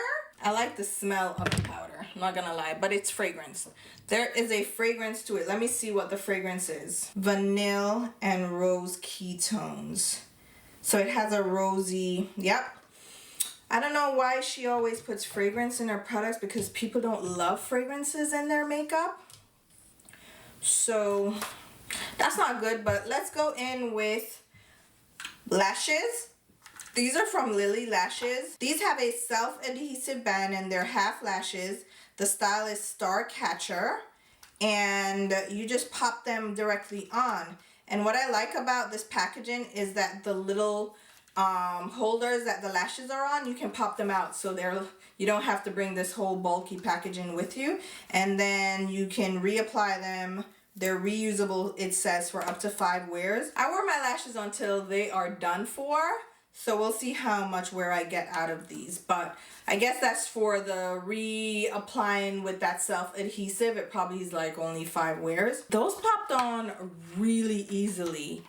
I like the smell of the powder, I'm not gonna lie, but it's fragrance. There is a fragrance to it. Let me see what the fragrance is. Vanilla and rose ketones. So it has a rosy, yep. I don't know why she always puts fragrance in her products, because people don't love fragrances in their makeup. So that's not good, but let's go in with lashes. These are from Lily Lashes. These have a self-adhesive band and they're half lashes. The style is Star Catcher, and you just pop them directly on. And what I like about this packaging is that the little holders that the lashes are on, you can pop them out, so you don't have to bring this whole bulky packaging with you. And then you can reapply them. They're reusable, it says, for up to 5 wears. I wear my lashes until they are done for, so we'll see how much wear I get out of these. But I guess that's for the reapplying with that self-adhesive. It probably is like only 5 wears. Those popped on really easily.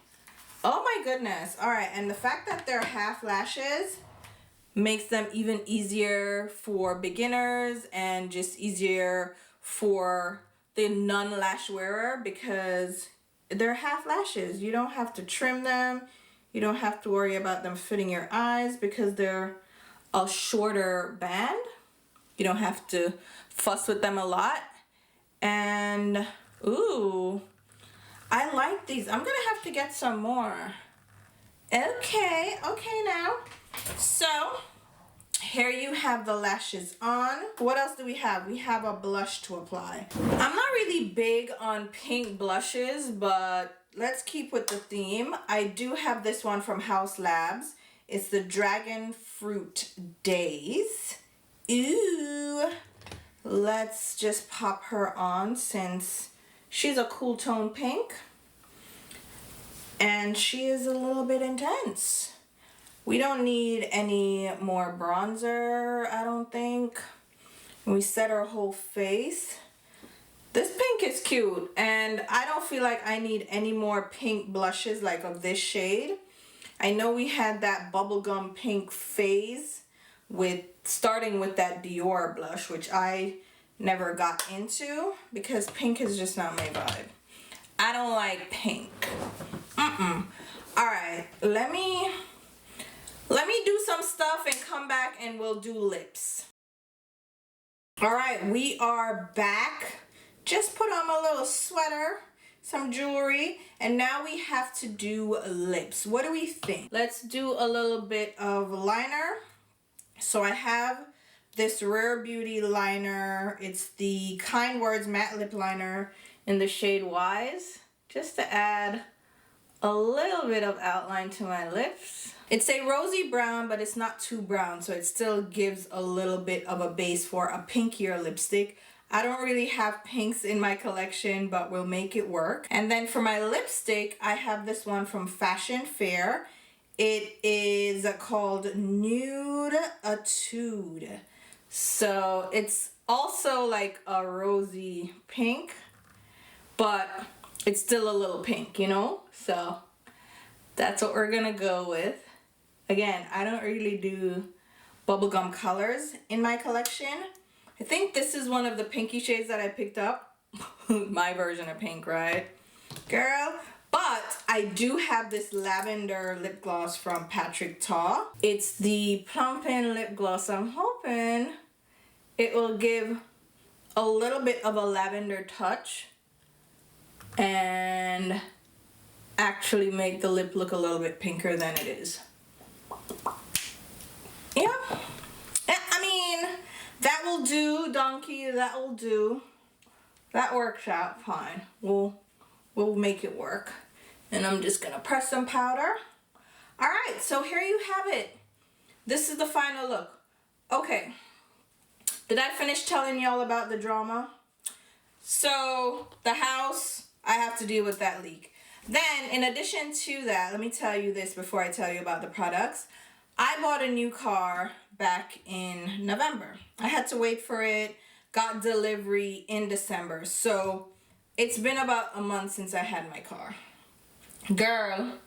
Oh my goodness. All right, and the fact that they're half lashes makes them even easier for beginners and just easier for the non-lash wearer, because they're half lashes. You don't have to trim them. You don't have to worry about them fitting your eyes because they're a shorter band. You don't have to fuss with them a lot. And, ooh, I like these. I'm gonna have to get some more. Okay now. So, here you have the lashes on. What else do we have? We have a blush to apply. I'm not really big on pink blushes, but let's keep with the theme. I do have this one from House Labs. It's the Dragon Fruit Daze. Ooh. Let's just pop her on since she's a cool tone pink. And she is a little bit intense. We don't need any more bronzer, I don't think. We set our whole face. This pink is cute, and I don't feel like I need any more pink blushes like of this shade. I know we had that bubblegum pink phase starting with that Dior blush, which I never got into because pink is just not my vibe. I don't like pink. All right, let me do some stuff and come back and we'll do lips. All right, we are back. Just put on my little sweater, some jewelry, and now we have to do lips. What do we think? Let's do a little bit of liner. So I have this Rare Beauty liner. It's the Kind Words Matte Lip Liner in the shade Wise, just to add a little bit of outline to my lips. It's a rosy brown, but it's not too brown, so it still gives a little bit of a base for a pinkier lipstick. I don't really have pinks in my collection, but we'll make it work. And then for my lipstick, I have this one from Fashion Fair. It is called Nude Etude. So it's also like a rosy pink, but it's still a little pink, you know? So that's what we're gonna go with. Again, I don't really do bubblegum colors in my collection. I think this is one of the pinky shades that I picked up. My version of pink, right? Girl. But I do have this lavender lip gloss from Patrick Ta. It's the Plumpin' Lip Gloss. I'm hoping it will give a little bit of a lavender touch and actually make the lip look a little bit pinker than it is. will do, donkey, that will do. That works out fine. We'll make it work. And I'm just gonna press some powder. All right, so here you have it. This is the final look. Okay, did I finish telling y'all about the drama? So the house, I have to deal with that leak. Then in addition to that, let me tell you this before I tell you about the products. I bought a new car back in November. I had to wait for it, got delivery in December. So it's been about a month since I had my car. Girl,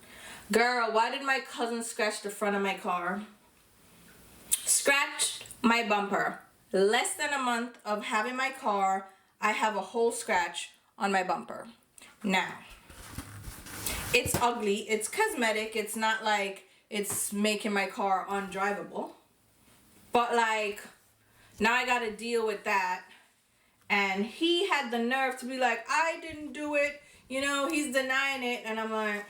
why did my cousin scratch the front of my car? Scratched my bumper. Less than a month of having my car, I have a whole scratch on my bumper. Now, it's ugly, it's cosmetic, it's not like it's making my car undrivable. But like, now I gotta deal with that. And he had the nerve to be like, I didn't do it. You know, he's denying it. And I'm like,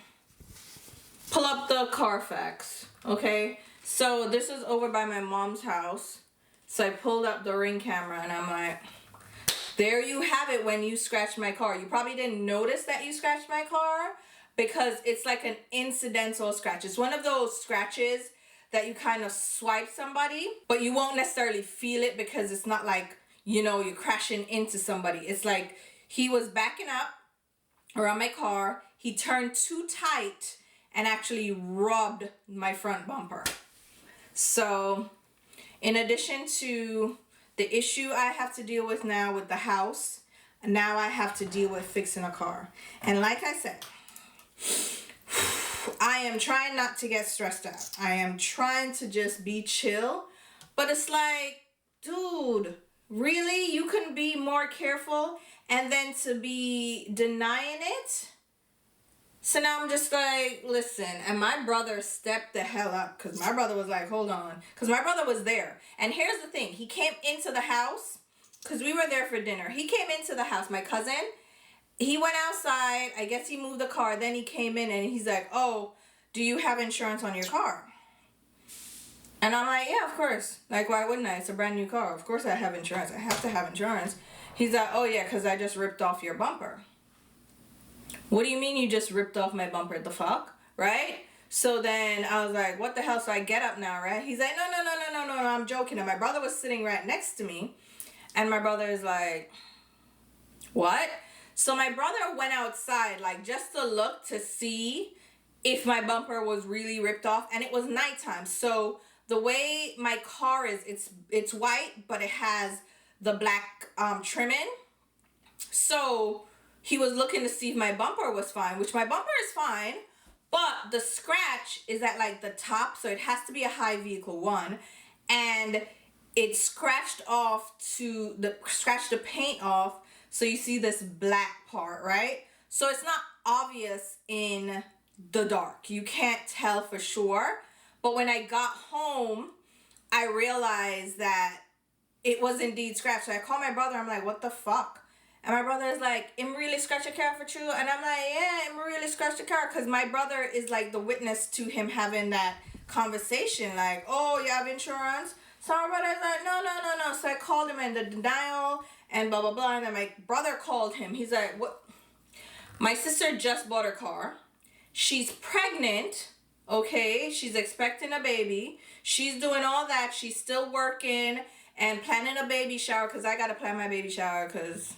pull up the Carfax, okay? So this is over by my mom's house. So I pulled up the Ring camera and I'm like, there you have it when you scratched my car. You probably didn't notice that you scratched my car because it's like an incidental scratch. It's one of those scratches that you kind of swipe somebody, but you won't necessarily feel it because it's not like, you know, you're crashing into somebody. It's like he was backing up around my car. He turned too tight and actually rubbed my front bumper. So in addition to the issue I have to deal with now with the house, now I have to deal with fixing a car. And like I said, I am trying not to get stressed out. I am trying to just be chill. But it's like, dude, really? You couldn't be more careful? And then to be denying it? So now I'm just like, listen. And my brother stepped the hell up. Because my brother was like, hold on. Because my brother was there. And here's the thing. He came into the house. Because we were there for dinner. He came into the house. My cousin. He went outside. I guess he moved the car. Then he came in and he's like, oh, do you have insurance on your car? And I'm like, yeah, of course. Like, why wouldn't I? It's a brand new car. Of course I have insurance. I have to have insurance. He's like, oh, yeah, because I just ripped off your bumper. What do you mean you just ripped off my bumper? The fuck? Right? So then I was like, what the hell? So I get up now, right? He's like, no, I'm joking. And my brother was sitting right next to me. And my brother is like, what? So my brother went outside, like, just to look to see if my bumper was really ripped off. And it was nighttime. So the way my car is, it's white, but it has the black trimming. So he was looking to see if my bumper was fine, which my bumper is fine. But the scratch is at, like, the top. So it has to be a high vehicle one. And it scratched the paint off. So you see this black part, right? So it's not obvious in the dark. You can't tell for sure. But when I got home, I realized that it was indeed scratched. So I called my brother. I'm like, what the fuck? And my brother is like, "Im really scratch your car for true?" And I'm like, yeah, Im really scratch the car. Because my brother is like the witness to him having that conversation. Like, oh, you have insurance? So my brother's like, no. So I called him in the denial and blah, blah, blah. And then my brother called him. He's like, what? My sister just bought her car. She's pregnant. Okay, she's expecting a baby. She's doing all that. She's still working and planning a baby shower because I got to plan my baby shower because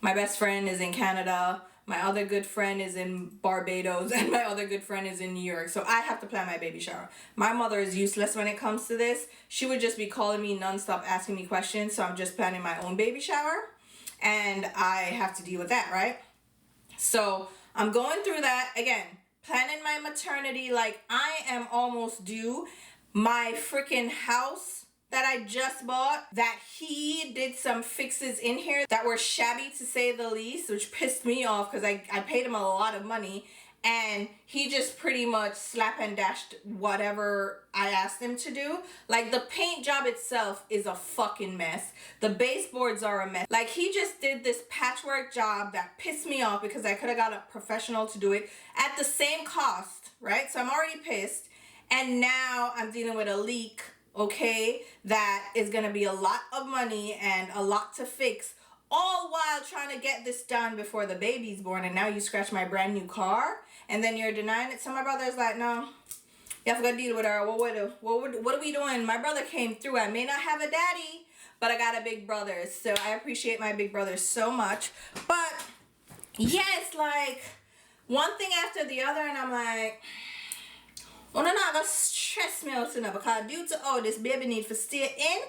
my best friend is in Canada. My other good friend is in Barbados and my other good friend is in New York. So I have to plan my baby shower. My mother is useless when it comes to this. She would just be calling me nonstop, asking me questions. So I'm just planning my own baby shower and I have to deal with that, right? So I'm going through that again. Planning my maternity, like I am almost due. My freaking house that I just bought, that he did some fixes in here that were shabby to say the least, which pissed me off because I paid him a lot of money and he just pretty much slap and dashed whatever I asked him to do. Like the paint job itself is a fucking mess. The baseboards are a mess. Like he just did this patchwork job that pissed me off because I could have got a professional to do it at the same cost, right? So I'm already pissed. And now I'm dealing with a leak okay, that is gonna be a lot of money and a lot to fix, all while trying to get this done before the baby's born, and now you scratch my brand new car and then you're denying it. So my brother's like, no, you have to go deal with her. What are we doing? My brother came through. I may not have a daddy, but I got a big brother, so I appreciate my big brother so much. But yes, like one thing after the other, and I'm like, well, no, gonna stress me out enough, because due to this baby needs to stay in.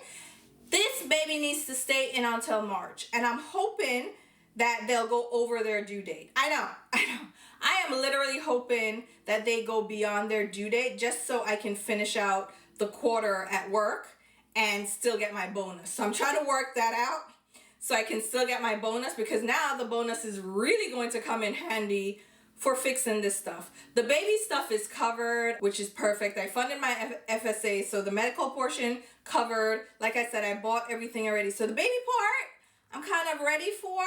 This baby needs to stay in until March, and I'm hoping that they'll go over their due date. I know. I am literally hoping that they go beyond their due date just so I can finish out the quarter at work and still get my bonus. So I'm trying to work that out so I can still get my bonus, because now the bonus is really going to come in handy for fixing this stuff. The baby stuff is covered, which is perfect. I funded my FSA, so the medical portion covered. Like I said, I bought everything already. So the baby part, I'm kind of ready for.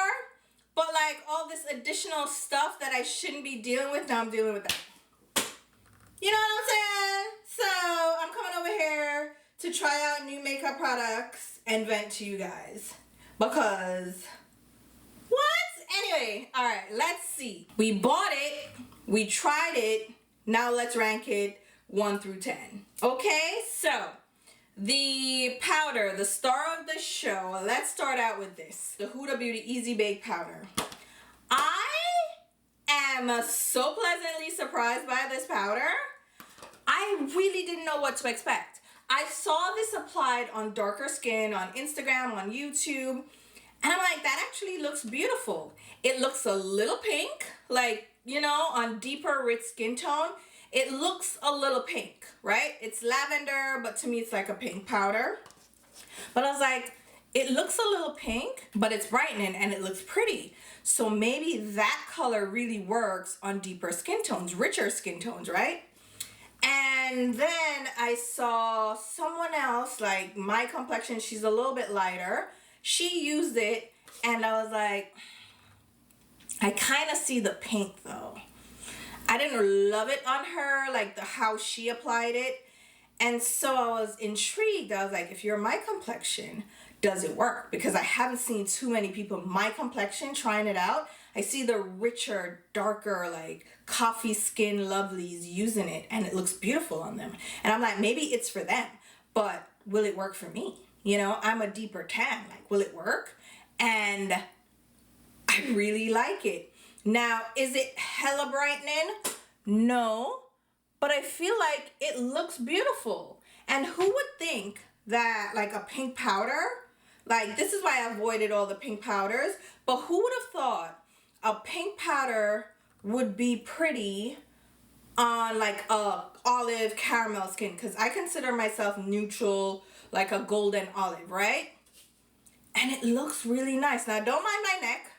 But like all this additional stuff that I shouldn't be dealing with, now I'm dealing with that. You know what I'm saying? So I'm coming over here to try out new makeup products and vent to you guys. Because, what? Anyway, all right, let's see. We bought it, we tried it, now let's rank it 1 through 10. Okay, so the powder, the star of the show, let's start out with this. The Huda Beauty Easy Bake Powder. I am so pleasantly surprised by this powder. I really didn't know what to expect. I saw this applied on darker skin, on Instagram, on YouTube, and I'm like, that actually looks beautiful. It looks a little pink, like, you know, on deeper, rich skin tone. It looks a little pink, right? It's lavender, but to me, it's like a pink powder. But I was like, it looks a little pink, but it's brightening and it looks pretty. So maybe that color really works on deeper skin tones, richer skin tones, right? And then I saw someone else, like my complexion, she's a little bit lighter. She used it, and I was like, I kind of see the pink though. I didn't love it on her, like how she applied it. And so I was intrigued. I was like, if you're my complexion, does it work? Because I haven't seen too many people my complexion trying it out. I see the richer, darker, like coffee skin lovelies using it, and it looks beautiful on them. And I'm like, maybe it's for them, but will it work for me? You know, I'm a deeper tan, like, will it work? And I really like it. Now, is it hella brightening? No, but I feel like it looks beautiful. And who would think that like a pink powder, like this is why I avoided all the pink powders, but who would have thought a pink powder would be pretty on like a olive caramel skin? Because I consider myself neutral, like a golden olive, right? And it looks really nice. Now, don't mind my neck.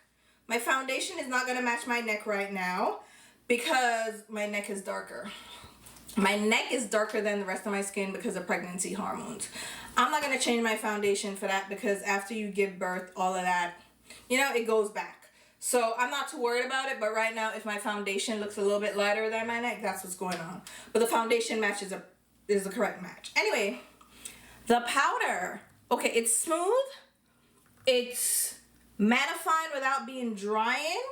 My foundation is not going to match my neck right now because my neck is darker. My neck is darker than the rest of my skin because of pregnancy hormones. I'm not going to change my foundation for that, because after you give birth, all of that, you know, it goes back. So I'm not too worried about it, but right now, if my foundation looks a little bit lighter than my neck, that's what's going on. But the foundation match is the correct match. Anyway, the powder, okay, it's smooth. It's mattifying without being drying.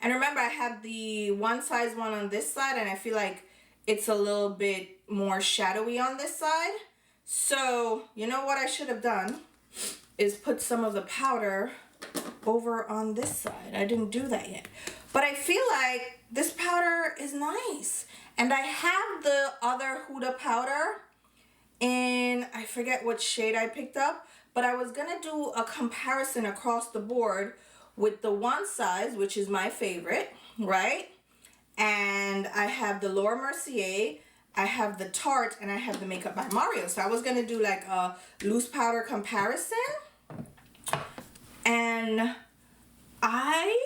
And remember, I have the one size one on this side, and I feel like it's a little bit more shadowy on this side. So, you know what I should have done is put some of the powder over on this side. I didn't do that yet. But I feel like this powder is nice. And I have the other Huda powder in, I forget what shade I picked up, but I was gonna do a comparison across the board with the one size, which is my favorite, right? And I have the Laura Mercier, I have the Tarte, and I have the Makeup by Mario. So I was gonna do like a loose powder comparison. And I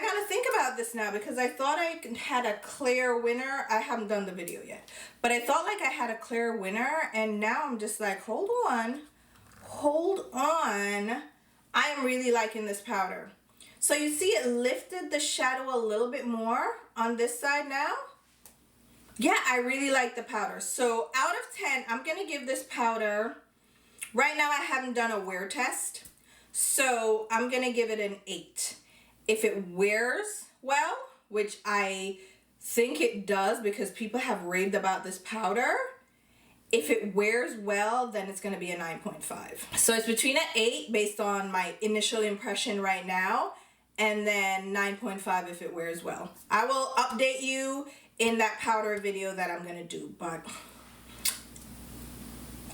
gotta think about this now, because I thought I had a clear winner. I haven't done the video yet, but I thought like I had a clear winner, and now I'm just like, hold on. I am really liking this powder. So you see it lifted the shadow a little bit more on this side now. yeah, I really like the powder. So out of 10, I'm gonna give this powder, right now I haven't done a wear test, so I'm gonna give it an 8. If it wears well, which I think it does because people have raved about this powder, if it wears well, then it's gonna be a 9.5. So it's between an 8 based on my initial impression right now, and then 9.5 if it wears well. I will update you in that powder video that I'm gonna do, but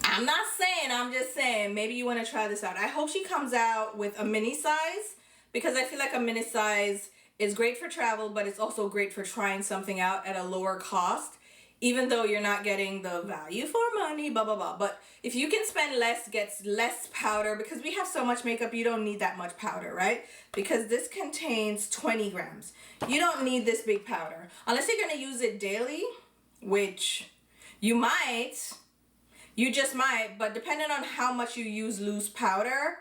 I'm not saying, I'm just saying, maybe you wanna try this out. I hope she comes out with a mini size, because I feel like a mini size is great for travel, but it's also great for trying something out at a lower cost, even though you're not getting the value for money, blah, blah, blah. But if you can spend less, get less powder, because we have so much makeup, you don't need that much powder, right? Because this contains 20 grams. You don't need this big powder. Unless you're gonna use it daily, which you might, you just might, but depending on how much you use loose powder,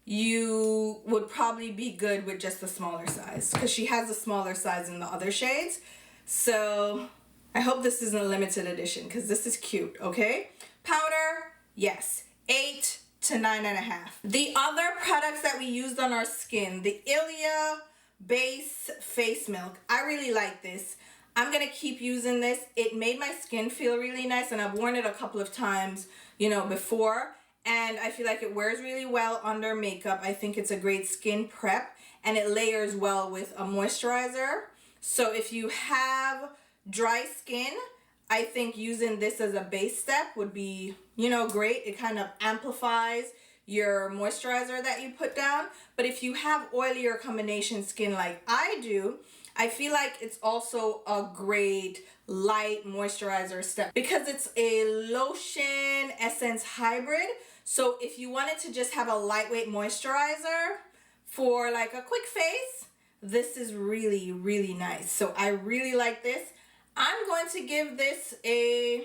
you would probably be good with just the smaller size, because she has a smaller size in the other shades. So I hope this isn't a limited edition, because this is cute, okay? Powder, yes, 8 to 9.5. The other products that we used on our skin, the Ilia Base Face Milk. I really like this. I'm gonna keep using this. It made my skin feel really nice, and I've worn it a couple of times, you know, before, and I feel like it wears really well under makeup. I think it's a great skin prep, and it layers well with a moisturizer. So if you have dry skin, I think using this as a base step would be, you know, great. It kind of amplifies your moisturizer that you put down. But if you have oilier combination skin like I do, I feel like it's also a great light moisturizer step, because it's a lotion essence hybrid. So if you wanted to just have a lightweight moisturizer for like a quick face, this is really, really nice. So I really like this. I'm going to give this a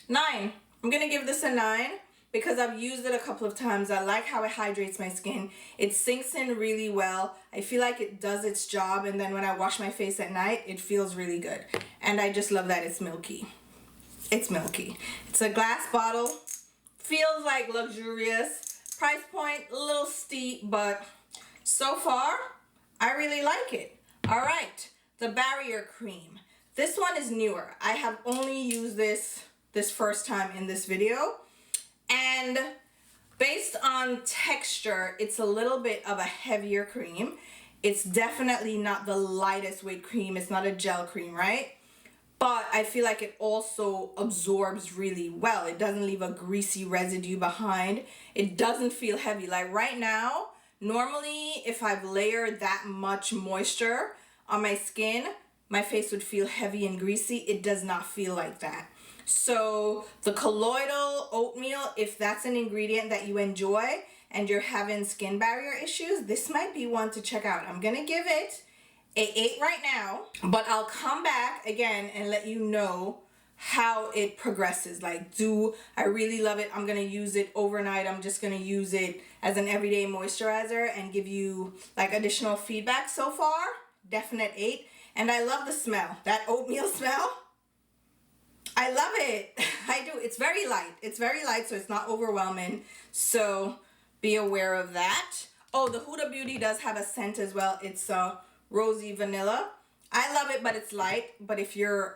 9. I'm going to give this a 9 because I've used it a couple of times. I like how it hydrates my skin. It sinks in really well. I feel like it does its job, and then when I wash my face at night, it feels really good. And I just love that it's milky. It's milky. It's a glass bottle. Feels like luxurious. Price point, a little steep, but so far, I really like it. All right, the barrier cream. This one is newer. I have only used this first time in this video. And based on texture, it's a little bit of a heavier cream. It's definitely not the lightest weight cream. It's not a gel cream, right? But I feel like it also absorbs really well. It doesn't leave a greasy residue behind. It doesn't feel heavy. Like right now, normally if I've layered that much moisture on my skin, my face would feel heavy and greasy. It does not feel like that. So the colloidal oatmeal, if that's an ingredient that you enjoy and you're having skin barrier issues, this might be one to check out. I'm gonna give it a 8 right now, but I'll come back again and let you know how it progresses. Like, do I really love it? I'm gonna use it overnight. I'm just gonna use it as an everyday moisturizer and give you like additional feedback. So far, definite 8. And I love the smell, that oatmeal smell. I love it. I do. It's very light. It's very light, so it's not overwhelming. So be aware of that. Oh, the Huda Beauty does have a scent as well. It's Rosy Vanilla. I love it, but it's light. But if you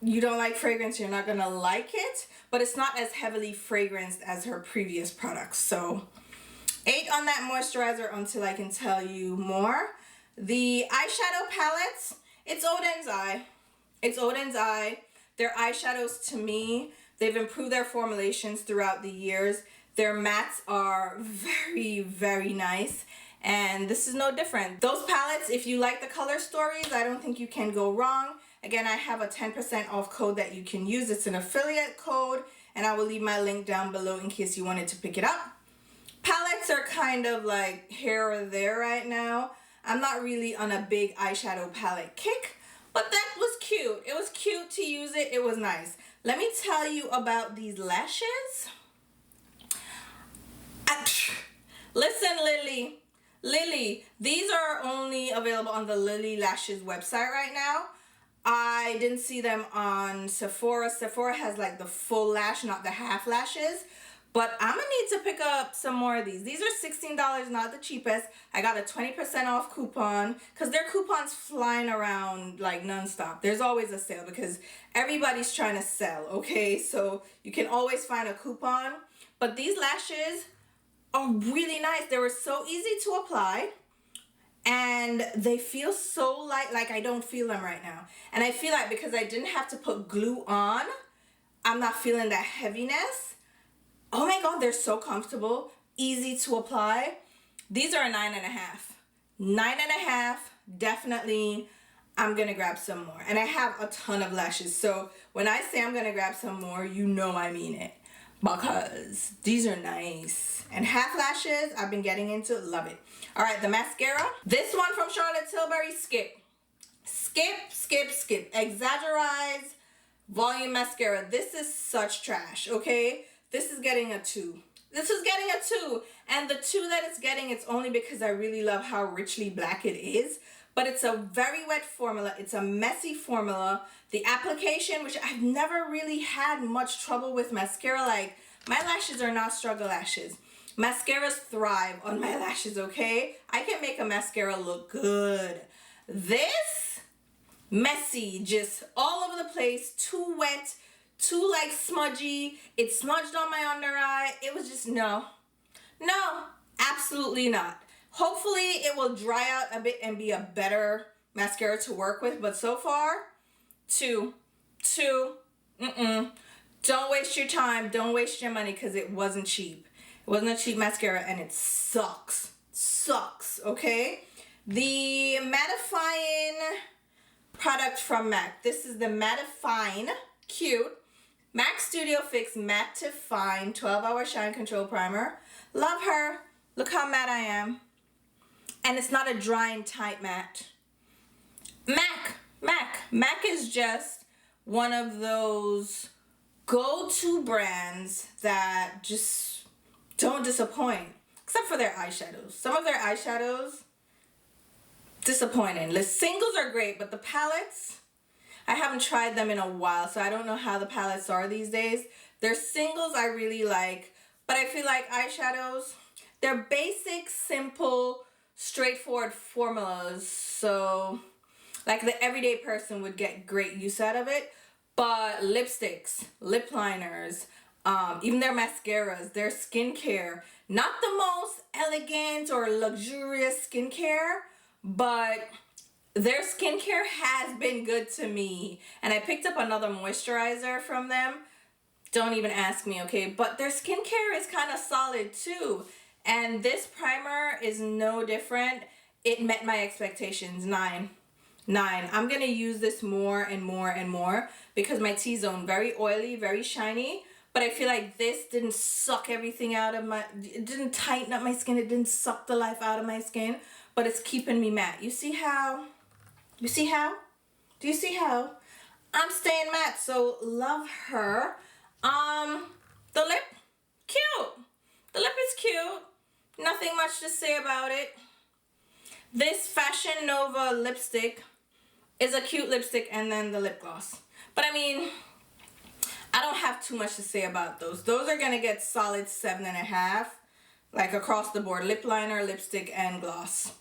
don't like fragrance, you're not gonna like it. But it's not as heavily fragranced as her previous products. So 8 on that moisturizer until I can tell you more. The eyeshadow palettes, it's Oden's Eye. It's Oden's Eye. Their eyeshadows, to me, they've improved their formulations throughout the years. Their mattes are very, very nice. And this is no different. Those palettes, if you like the color stories, I don't think you can go wrong. Again, I have a 10% off code that you can use. It's an affiliate code, and I will leave my link down below in case you wanted to pick it up. Palettes are kind of like here or there right now. I'm not really on a big eyeshadow palette kick, but that was cute. It was cute to use it. It was nice. Let me tell you about these lashes. Listen, Lily, these are only available on the Lily Lashes website right now. I didn't see them on Sephora. Sephora has like the full lash, not the half lashes. But I'm gonna need to pick up some more of these. These are $16, not the cheapest. I got a 20% off coupon because their coupons flying around like nonstop. There's always a sale because everybody's trying to sell, okay? So you can always find a coupon. But these lashes are really nice. They were so easy to apply. And they feel so light, like I don't feel them right now. And I feel like because I didn't have to put glue on, I'm not feeling that heaviness. Oh my God, they're so comfortable, easy to apply. These are a 9.5. 9.5, definitely, I'm gonna grab some more. And I have a ton of lashes. So when I say I'm gonna grab some more, you know I mean it. Because these are nice. And half lashes, I've been getting into, love it. All right, the mascara. This one from Charlotte Tilbury, Skip. Skip. Exaggerize volume mascara. This is such trash, okay? This is getting a 2. This is getting a 2. And the 2 that it's getting, it's only because I really love how richly black it is. But it's a very wet formula. It's a messy formula. The application, which I've never really had much trouble with mascara. Like, my lashes are not struggle lashes. Mascaras thrive on my lashes, okay? I can make a mascara look good. This, messy, just all over the place, too wet, too like smudgy. It smudged on my under eye. It was just no, absolutely not. Hopefully it will dry out a bit and be a better mascara to work with. But so far, 2. Don't waste your time. Don't waste your money because it wasn't cheap. It wasn't a cheap mascara and it sucks, okay? The mattifying product from MAC. This is the Mattifine, cute. MAC Studio Fix Mattifine 12-Hour Shine Control Primer. Love her. Look how matte I am. And it's not a drying tight matte. MAC is just one of those go-to brands that just don't disappoint. Except for their eyeshadows. Some of their eyeshadows, disappointing. The singles are great, but the palettes, I haven't tried them in a while, so I don't know how the palettes are these days. Their singles I really like, but I feel like eyeshadows, they're basic, simple, straightforward formulas, so like the everyday person would get great use out of it. But lipsticks, lip liners, even their mascaras, their skincare, not the most elegant or luxurious skincare, but their skincare has been good to me. And I picked up another moisturizer from them. Don't even ask me, okay? But their skincare is kind of solid too. And this primer is no different. It met my expectations. 9. I'm going to use this more and more because my T-zone, very oily, very shiny. But I feel like this didn't suck everything out of my, it didn't tighten up my skin. It didn't suck the life out of my skin. But it's keeping me matte. You see how? You see how? Do you see how? I'm staying matte, so love her. The lip, cute. The lip is cute. Nothing much to say about it. This Fashion Nova lipstick is a cute lipstick, and then the lip gloss. But I mean, I don't have too much to say about those. Those are gonna get solid 7.5, like across the board. Lip liner, lipstick, and gloss.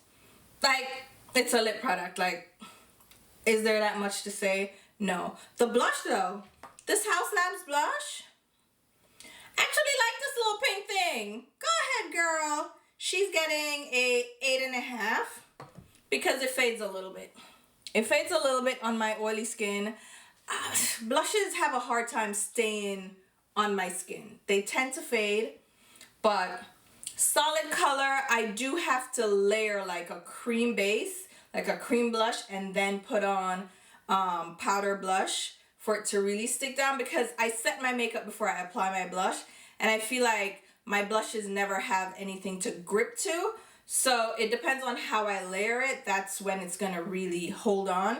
Like, it's a lip product. Like, is there that much to say? No. The blush though, this House Labs blush, actually like this little pink thing. Go ahead, girl. She's getting a 8.5 because it fades a little bit. It fades a little bit on my oily skin. Blushes have a hard time staying on my skin. They tend to fade, but solid color. I do have to layer like a cream base, like a cream blush, and then put on powder blush for it to really stick down because I set my makeup before I apply my blush, and I feel like my blushes never have anything to grip to. So it depends on how I layer it. That's when it's gonna really hold on.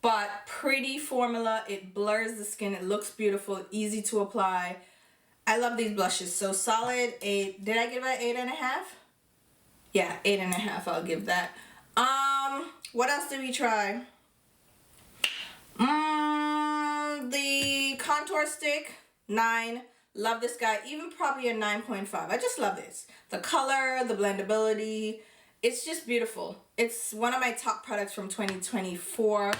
But pretty formula. It blurs the skin. It looks beautiful, easy to apply. I love these blushes. So solid 8. Did I give it 8.5? Yeah, 8.5. I'll give that. What else did we try? The contour stick, 9. Love this guy, even probably a 9.5. I just love this. The color, the blendability, it's just beautiful. It's one of my top products from 2024,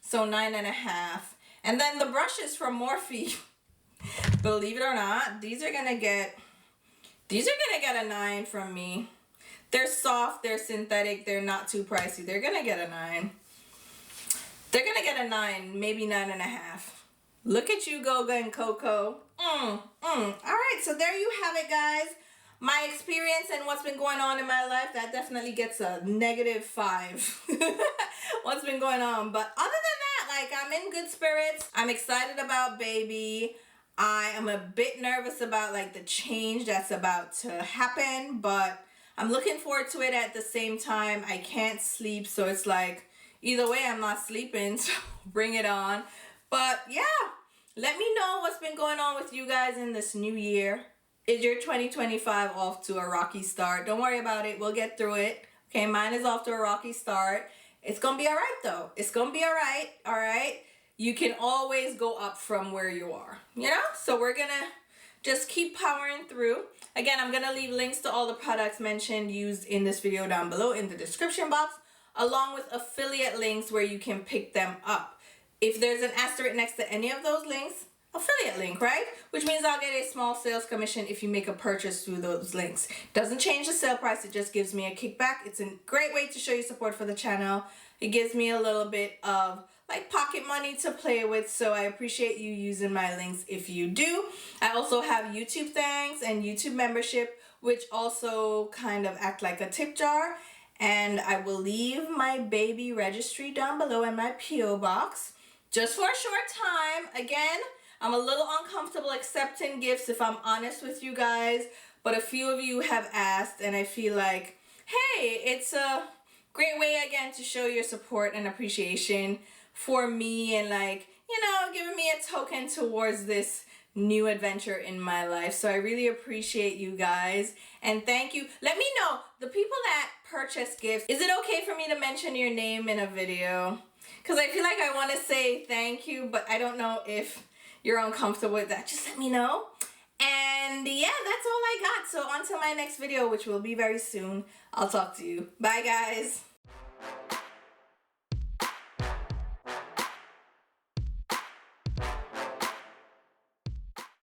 so 9.5. And then the brushes from Morphe, believe it or not, these are gonna get a 9 from me. They're soft, they're synthetic, they're not too pricey. They're gonna get a 9. They're gonna get a 9, maybe 9.5. Look at you, Goga and Coco. All right, so there you have it, guys. My experience and what's been going on in my life, that definitely gets a -5. What's been going on. But other than that, like, I'm in good spirits. I'm excited about baby. I am a bit nervous about, like, the change that's about to happen, but I'm looking forward to it at the same time. I can't sleep, so it's like, either way, I'm not sleeping, so bring it on. But yeah, let me know what's been going on with you guys in this new year. Is your 2025 off to a rocky start? Don't worry about it. We'll get through it. Okay, mine is off to a rocky start. It's going to be all right, though. It's going to be all right? You can always go up from where you are, you know? So we're going to just keep powering through. Again, I'm going to leave links to all the products mentioned, used in this video down below in the description box, along with affiliate links where you can pick them up. If there's an asterisk next to any of those links, affiliate link, right? Which means I'll get a small sales commission if you make a purchase through those links. Doesn't change the sale price, it just gives me a kickback. It's a great way to show you support for the channel. It gives me a little bit of like pocket money to play with, so I appreciate you using my links if you do. I also have YouTube thanks and YouTube membership, which also kind of act like a tip jar. And I will leave my baby registry down below in my P.O. box. Just for a short time. Again, I'm a little uncomfortable accepting gifts if I'm honest with you guys, but a few of you have asked and I feel like, hey, it's a great way again to show your support and appreciation for me and, like, you know, giving me a token towards this new adventure in my life. So I really appreciate you guys and thank you. Let me know, the people that purchase gifts, is it okay for me to mention your name in a video? Because I feel like I want to say thank you, but I don't know if you're uncomfortable with that. Just let me know. And yeah, that's all I got. So until my next video, which will be very soon, I'll talk to you. Bye, guys.